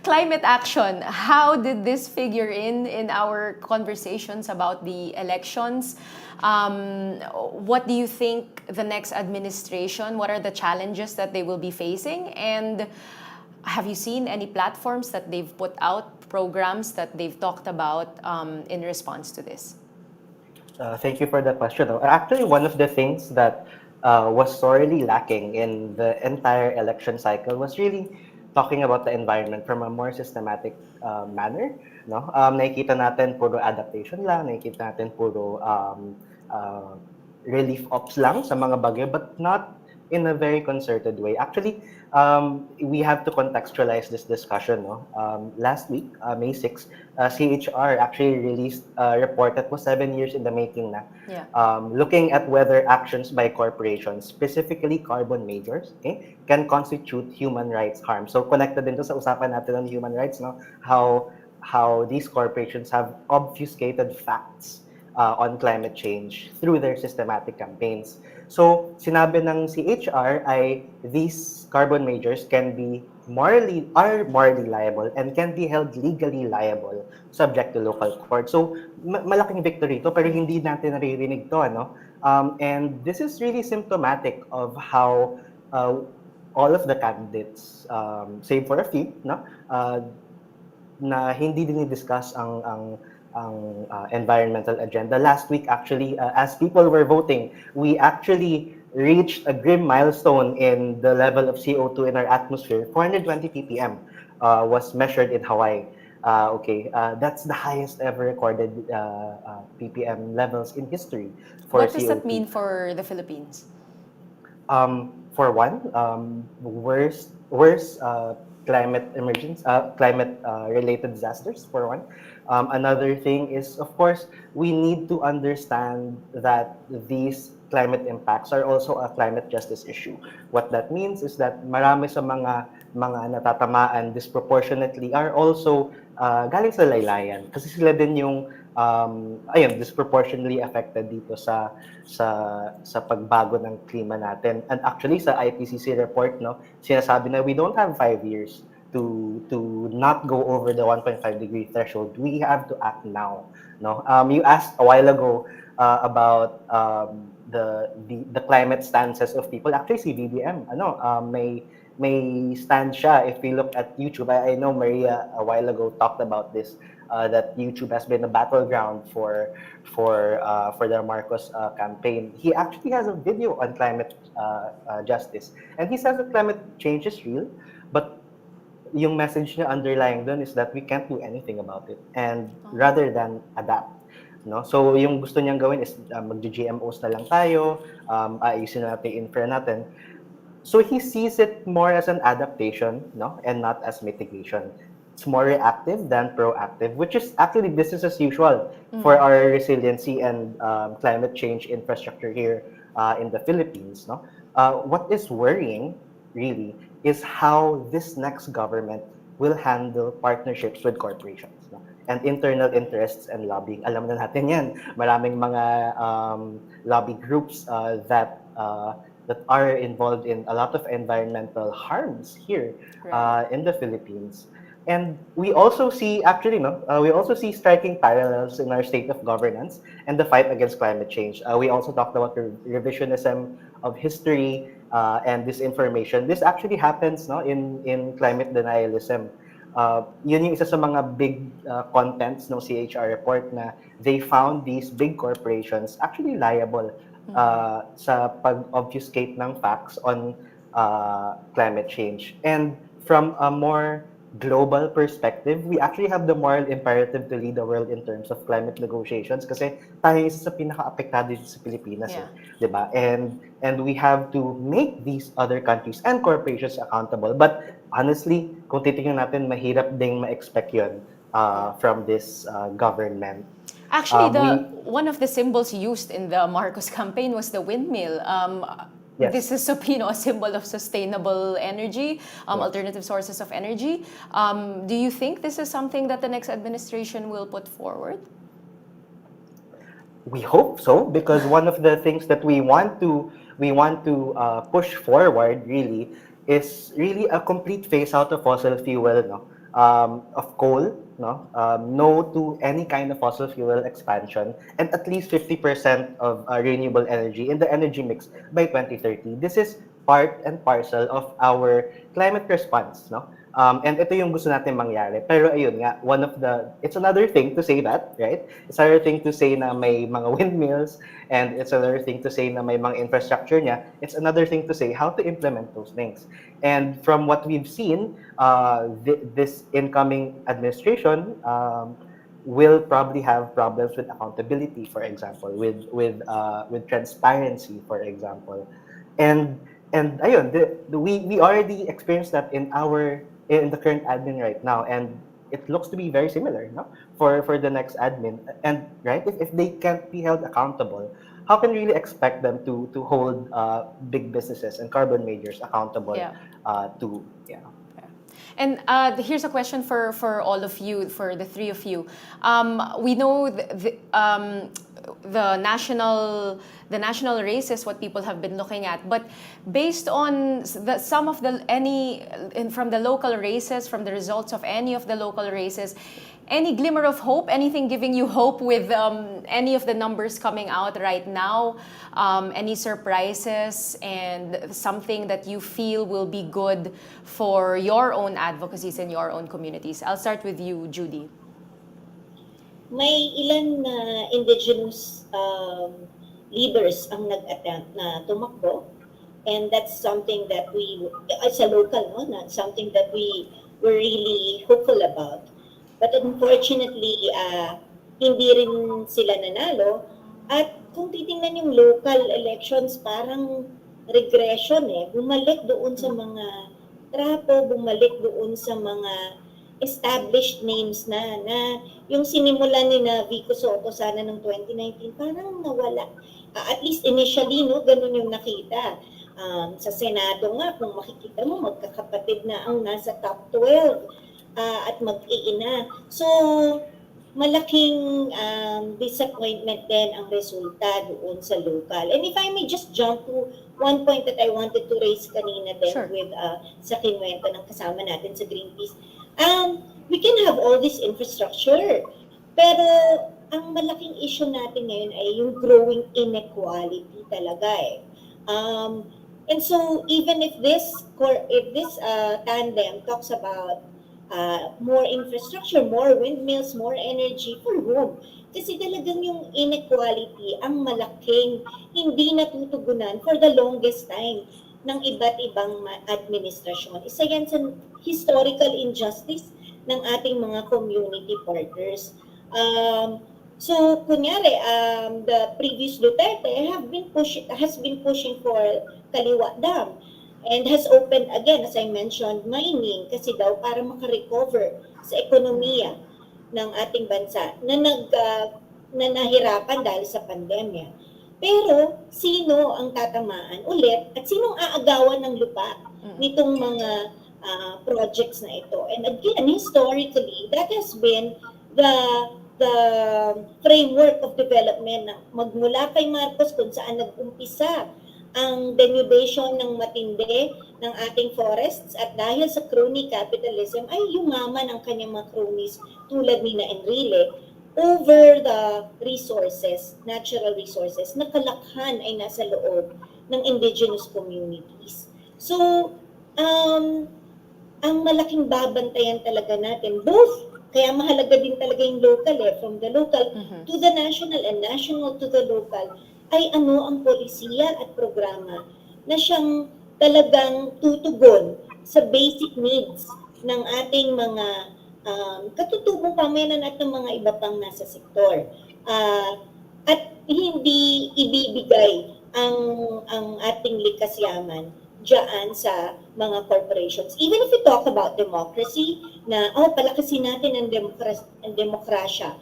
Climate action, how did this figure in our conversations about the elections? What do you think the next administration, what are the challenges that they will be facing? And have you seen any platforms that they've put out, programs that they've talked about in response to this?
Thank you for the question. Actually, one of the things that was sorely lacking in the entire election cycle was really talking about the environment from a more systematic manner. No? Nakikita natin puro adaptation lang, nakikita natin puro relief ops lang sa mga bagyo, but not in a very concerted way. Actually, we have to contextualize this discussion. No? Last week, May 6, CHR actually released a report that was 7 years in the making na, looking at whether actions by corporations, specifically carbon majors, okay, can constitute human rights harm. So connected din to sa usapan natin on human rights, no? How these corporations have obfuscated facts on climate change through their systematic campaigns. So, sinabi ng CHR ay these carbon majors are morally liable and can be held legally liable subject to local court. So, malaking victory to, pero hindi natin naririnig to, ano? And this is really symptomatic of how all of the candidates, save for a few, no? Na hindi dinidiscuss ang environmental agenda. Last week, actually, as people were voting, we actually reached a grim milestone in the level of CO2 in our atmosphere. 420 ppm was measured in Hawaii. That's the highest ever recorded ppm levels in history for CO2.
What does that mean for the Philippines?
For one, worse climate emergence, climate related disasters. For one, another thing is, of course, we need to understand that these climate impacts are also a climate justice issue. What that means is that marami sa mga natatamaan disproportionately are also galing sa laylayan, kasi sila din yung ayun, disproportionately affected dito sa pagbago ng klima natin. And actually sa IPCC report, no, sinasabi na we don't have 5 years to not go over the 1.5 degree threshold. We have to act now. No, you asked a while ago about the climate stances of people. Actually, si BBM, may stand siya. If we look at YouTube, I know Maria a while ago talked about this. That YouTube has been a battleground for the Marcos campaign. He actually has a video on climate justice, and he says that climate change is real, but yung message niya underlying dun is that we can't do anything about it, and rather than adapt. No? So yung gusto niyang gawin is mag-GMOs na lang tayo, ayusin na natin yung infra natin. So he sees it more as an adaptation, no, and not as mitigation. It's more reactive than proactive, which is actually business as usual for our resiliency and climate change infrastructure here in the Philippines. No, what is worrying really is how this next government will handle partnerships with corporations, no? And internal interests and lobbying. Alam na natin yan. Maraming mga lobby groups that are involved in a lot of environmental harms here in the Philippines. And we also see, actually, no, we also see striking parallels in our state of governance and the fight against climate change. We also talked about the revisionism of history and disinformation. This actually happens, no, in climate denialism. Yun yung isa sa mga big contents ng CHR report, na they found these big corporations actually liable sa pag-obfuscate ng facts on climate change. And from a more global perspective, we actually have the moral imperative to lead the world in terms of climate negotiations, kasi tayo isa sa pinaka-apektado dito sa Pilipinas, diba? And we have to make these other countries and corporations accountable. But honestly, kung titingnan natin, mahirap ding ma-expect yun from this government.
Actually, one of the symbols used in the Marcos campaign was the windmill.
Yes.
This is a symbol of sustainable energy, alternative sources of energy. Do you think this is something that the next administration will put forward?
We hope so, because one of the things that we want to push forward really is really a complete phase out of fossil fuel, no? Of coal, no to any kind of fossil fuel expansion, and at least 50% of renewable energy in the energy mix by 2030. This is part and parcel of our climate response, no? And ito yung gusto natin mangyari. Pero ayun nga, it's another thing to say that, right? It's another thing to say na may mga windmills, and it's another thing to say na may mga infrastructure niya. It's another thing to say how to implement those things. And from what we've seen, this incoming administration will probably have problems with accountability, for example, with transparency, for example. And ayun, we already experienced that in the current admin right now, and it looks to be very similar, no? For the next admin. And right, if they can't be held accountable, how can we really expect them to hold big businesses and carbon majors accountable to?
And here's a question for all of you, for the three of you. We know the national race is what people have been looking at, but based on from the local races, from the results of any of the local races, any glimmer of hope, anything giving you hope with any of the numbers coming out right now, any surprises, and something that you feel will be good for your own advocacies and your own communities? I'll start with you, Judy.
May ilan na indigenous leaders ang nag-attempt na tumakbo, and that's something that as a local, no, something that we were really hopeful about. But unfortunately, hindi rin sila nanalo. At kung titingnan yung local elections, parang regression bumalik doon sa mga trapo, bumalik doon sa mga established names na yung sinimulan ni na Vico Soto sana ng 2019 parang nawala. At least initially, no, ganun yung nakita. Sa Senado nga, kung makikita mo, magkakapatid na ang nasa top 12 at mag-iina. So, malaking disappointment din ang resulta doon sa local. And if I may just jump to one point that I wanted to raise kanina din with sa kinwento ng kasama natin sa Greenpeace. We can have all this infrastructure, pero ang malaking issue natin ngayon ay yung growing inequality talaga and so even if this tandem talks about more infrastructure, more windmills, more energy, for whom? Kasi talagang yung inequality ang malaking hindi natutugunan for the longest time ng iba't ibang administrasyon. Isa yan sa historical injustice ng ating mga community partners. So, kunyari, the previous Duterte has been pushing for Kaliwa Dam and has opened again, as I mentioned, mining kasi daw para makarecover sa ekonomiya ng ating bansa na nahirapan dahil sa pandemya. Pero sino ang tatamaan ulit at sinong aagawan ng lupa nitong mga projects na ito? And again, historically, that has been the framework of development na magmula kay Marcos kung saan nag-umpisa ang denudation ng matindi ng ating forests at dahil sa crony capitalism ay yumaman ang kanyang mga cronies tulad ni na Enrile over the resources, natural resources, na kalakhan ay nasa loob ng indigenous communities. So, ang malaking babantayan talaga natin, both, kaya mahalaga din talaga yung local from the local to the national and national to the local, ay ano ang polisiya at programa na siyang talagang tutugon sa basic needs ng ating mga katutubong pamayanan at ng mga iba pang nasa sektor. At hindi ibibigay ang ating likas yaman diyan sa mga corporations. Even if we talk about democracy, na palakasin natin ang demokrasya.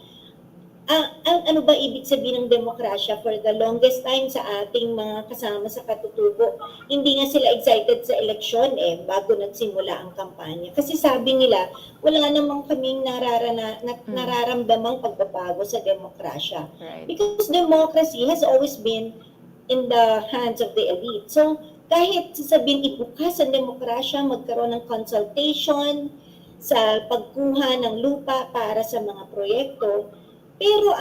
Ano ba ibig sabihin ng demokrasya? For the longest time sa ating mga kasama sa katutubo, hindi nga sila excited sa eleksyon bago nagsimula ang kampanya. Kasi sabi nila, wala namang kaming nararamdamang pagbabago sa demokrasya.
Right.
Because democracy has always been in the hands of the elite. So, kahit sasabihin ibukas ang demokrasya, magkaroon ng consultation sa pagkuha ng lupa para sa mga proyekto, pero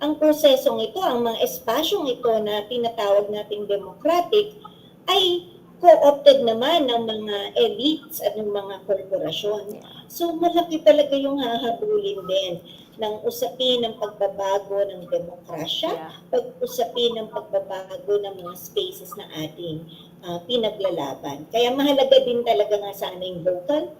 ang prosesong ito, ang mga espasyong ito na tinatawag nating democratic, ay co-opted naman ng mga elites at ng mga korporasyon. So malaki talaga yung hahabulin din ng usapin ng pagbabago ng demokrasya, pag-usapin ng pagbabago ng mga spaces na ating pinaglalaban. Kaya mahalaga din talaga nga sana yung local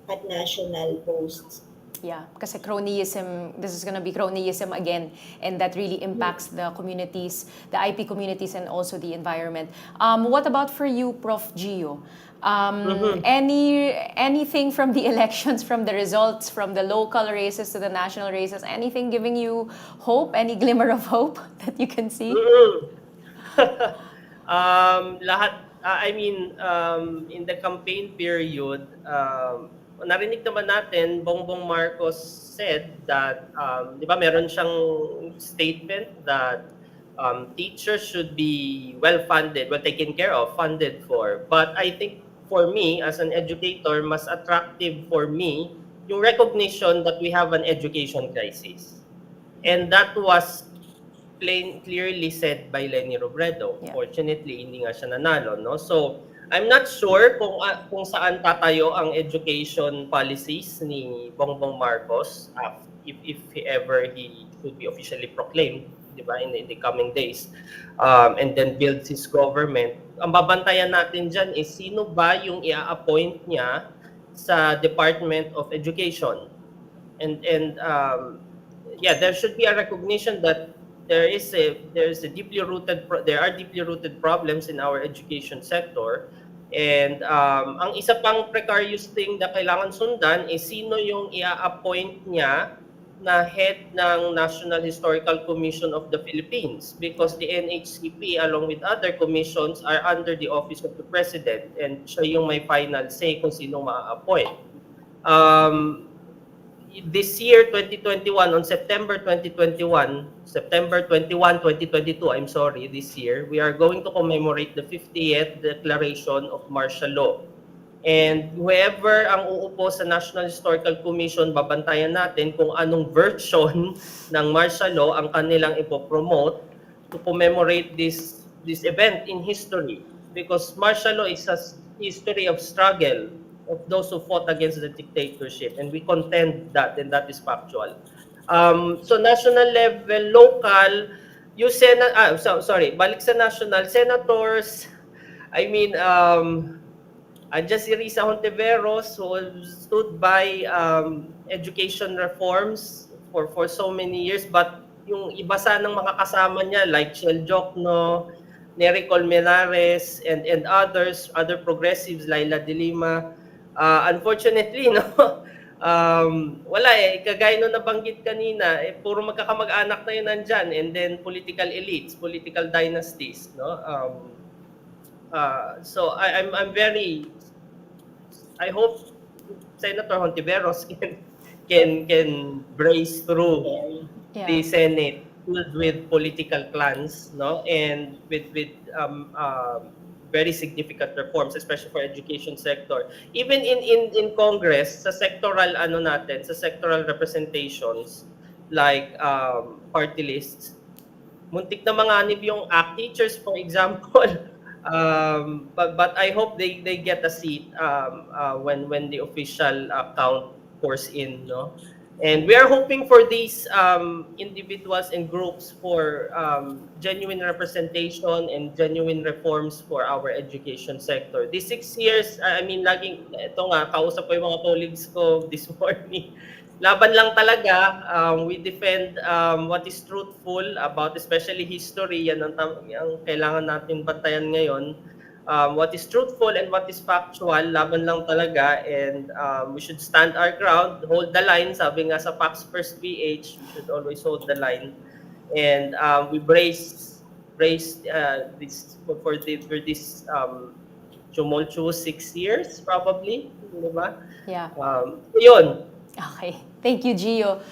at national posts.
Yeah, kasi cronyism, this is going to be cronyism again, and that really impacts the communities, the IP communities, and also the environment. What about for you, Prof. Gio? Anything from the elections, from the results, from the local races to the national races, anything giving you hope, any glimmer of hope that you can see?
In the campaign period, narinig naman natin, Bongbong Marcos said that, di ba, meron siyang statement that teachers should be well-funded, well taken care of, funded for. But I think for me, as an educator, mas attractive for me yung recognition that we have an education crisis. And that was clearly said by Leni Robredo.
Yeah.
Fortunately, hindi nga siya nanalo, no? So, I'm not sure kung saan tatayo ang education policies ni Bongbong Marcos if ever he should be officially proclaimed, di ba, in the coming days, and then builds his government. Ang babantayan natin dyan is sino ba yung i-appoint niya sa Department of Education. And there should be a recognition that there are deeply rooted problems in our education sector. And ang isa pang precarious thing na kailangan sundan is sino yung i-appoint niya na head ng National Historical Commission of the Philippines, because the NHCP along with other commissions are under the office of the President, and siya yung may final say kung sino ma-appoint. This year, 2021, on September 21, 2022, I'm sorry, this year, we are going to commemorate the 50th Declaration of Martial Law. And whoever ang uupo sa National Historical Commission, babantayan natin kung anong version ng martial law ang kanilang ipopromote to commemorate this event in history. Because martial law is a history of struggle of those who fought against the dictatorship, and we contend that, and that is factual. So national level, local, yung balik sa national, senators, I mean, andyan si Risa Hontiveros, who stood by education reforms for so many years, but yung iba sanang mga kasama niya like Shel Jokno, Nery Colmenares, and other progressives, Laila de Lima, unfortunately, no, wala kagaya nung nabanggit kanina, puro magkakamag-anak na yun nandyan, and then political elites, political dynasties, no. So I hope Senator Hontiveros can brace through the Senate filled with political clans, no, and with very significant reforms, especially for education sector. Even in Congress, sa sectoral sa sectoral representations like party lists, muntik na manganib yung ACT teachers, for example. But I hope they get a seat when the official count pours in, no. And we are hoping for these individuals and groups for genuine representation and genuine reforms for our education sector. These 6 years, I mean, ito nga, kausap ko yung mga colleagues ko this morning. Laban lang talaga. We defend what is truthful about, especially history. Yan ang kailangan natin bantayan ngayon. What is truthful and what is factual, laban lang talaga, and we should stand our ground, hold the line. Sabi nga sa Pax First PH, we should always hold the line, and we brace this for this tumultuous 6 years probably, di ba?
Yeah.
Yun.
Okay. Thank you, Gio.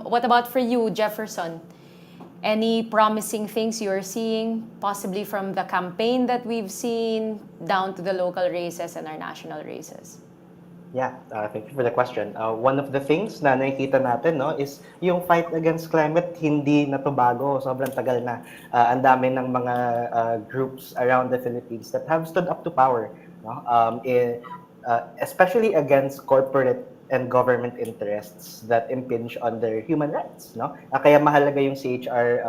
What about for you, Jefferson? Any promising things you're seeing, possibly from the campaign that we've seen down to the local races and our national races?
Yeah, thank you for the question. One of the things na nakikita natin, no, is yung fight against climate hindi natubago. Sobrang tagal na. Ang dami ng mga groups around the Philippines that have stood up to power, no? Especially against corporate and government interests that impinge on their human rights, no? Kaya mahalaga yung CHR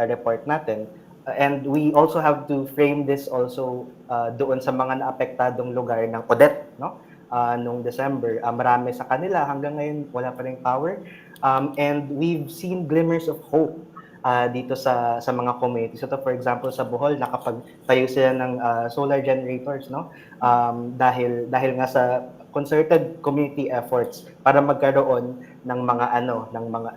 report natin. And we also have to frame this also doon sa mga naapektadong lugar ng Odette, no? Nung December, marami sa kanila hanggang ngayon wala pa ring power. And we've seen glimmers of hope dito sa mga communities. Ito, for example, sa Bohol, nakapagtayo sila ng solar generators, no? Dahil nga sa concerted community efforts para magkaroon ng mga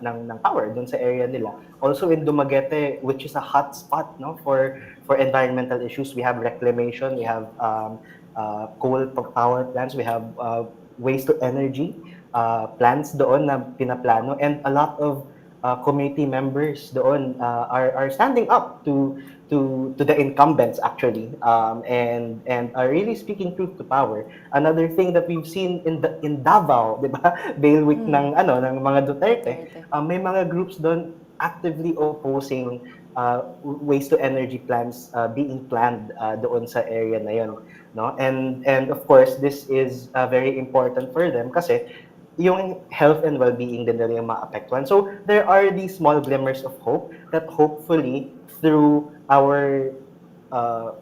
ng power doon sa area nila. Also in Dumaguete, which is a hot spot, no, for environmental issues, we have reclamation, we have coal power plants, we have waste to energy plants doon na pinaplano, and a lot of community members doon are standing up to the incumbents actually, and are really speaking truth to power. Another thing that we've seen in Davao, 'di ba? Bail week ng mga Duterte. May mga groups doon actively opposing waste to energy plants being planned doon sa area na 'yon, no? And of course this is very important for them kasi yung health and well-being din nila yung maapektuhan. So there are these small glimmers of hope that hopefully through our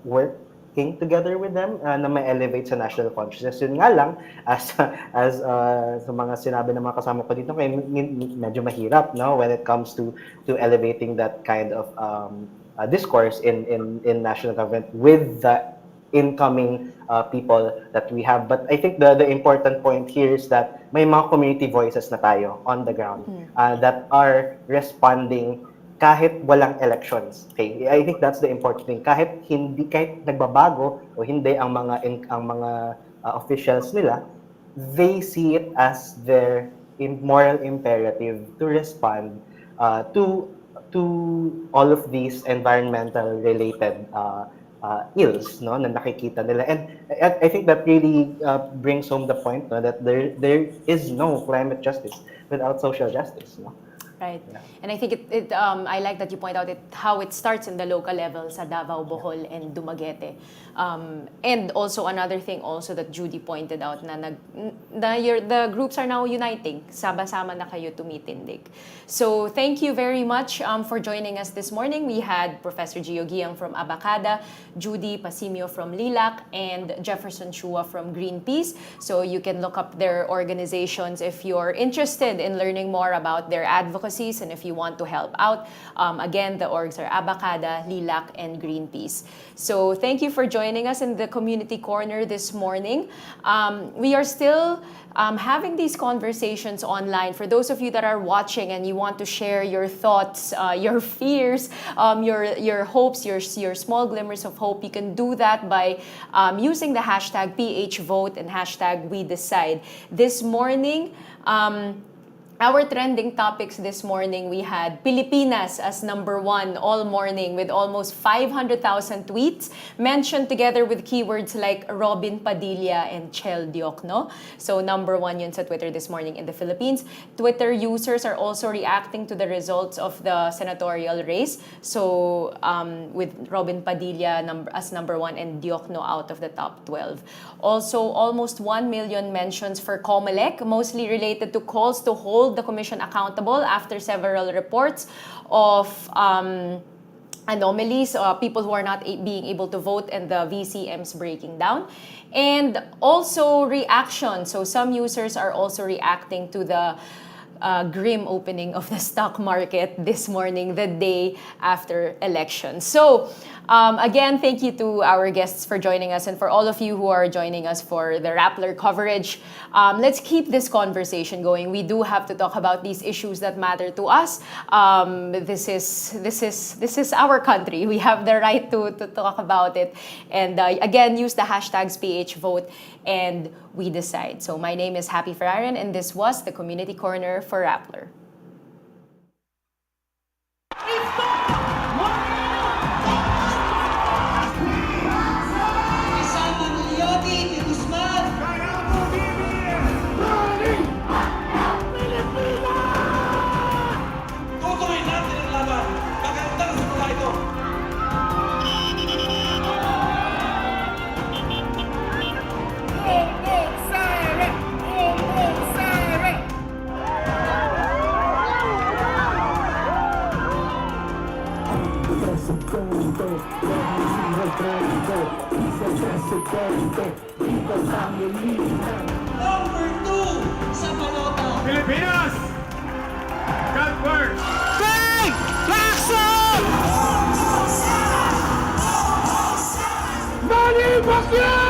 work working together with them na may elevate sa national consciousness. Yun nga lang, as sa mga sinabi ng mga kasama ko dito, medyo mahirap, no, when it comes to elevating that kind of discourse in national government with the incoming people that we have. But I think the important point here is that may mga community voices na tayo on the ground that are responding kahit walang elections. Okay, I think that's the important thing. Kahit nagbabago o hindi ang mga officials nila, they see it as their moral imperative to respond to all of these environmental related ills, no, na nakikita nila. And I think that really brings home the point, no, that there is no climate justice without social justice, no.
Right. Yeah. And I think I like that you point out how it starts in the local level sa Davao, Bohol, and Dumaguete. And also another thing also that Judy pointed out na the groups are now uniting. Sama-sama na kayo tumitindig. So thank you very much for joining us this morning. We had Professor Gio Giang from Abacada, Judy Pasimio from Lilac, and Jefferson Chua from Greenpeace. So you can look up their organizations if you're interested in learning more about their advocacy. And if you want to help out, again, the orgs are Abacada, Lilac, and Greenpeace. So thank you for joining us in the Community Corner this morning. We are still having these conversations online. For those of you that are watching and you want to share your thoughts, your fears, your hopes, your small glimmers of hope, you can do that by using the hashtag PHVote and hashtag WeDecide. This morning, our trending topics this morning, we had Pilipinas as number 1 all morning with almost 500,000 tweets mentioned together with keywords like Robin Padilla and Chel Diokno. So number 1 yun sa Twitter this morning in the Philippines. Twitter users are also reacting to the results of the senatorial race. So with Robin Padilla as number 1 and Diokno out of the top 12. Also, almost 1 million mentions for COMELEC, mostly related to calls to hold the commission accountable after several reports of anomalies, people who are not being able to vote, and the VCMs breaking down. And also reaction. So some users are also reacting to the grim opening of the stock market this morning, the day after election. So again, thank you to our guests for joining us, and for all of you who are joining us for the Rappler coverage. Let's keep this conversation going. We do have to talk about these issues that matter to us. This is our country. We have the right to talk about it. And again, use the hashtags PHVote and WeDecide. So my name is Happy Ferraran, and this was the Community Corner for Rappler.
Number 2 sa balota.
Pilipinas! God first!
Big Action! Manny Pacquiao!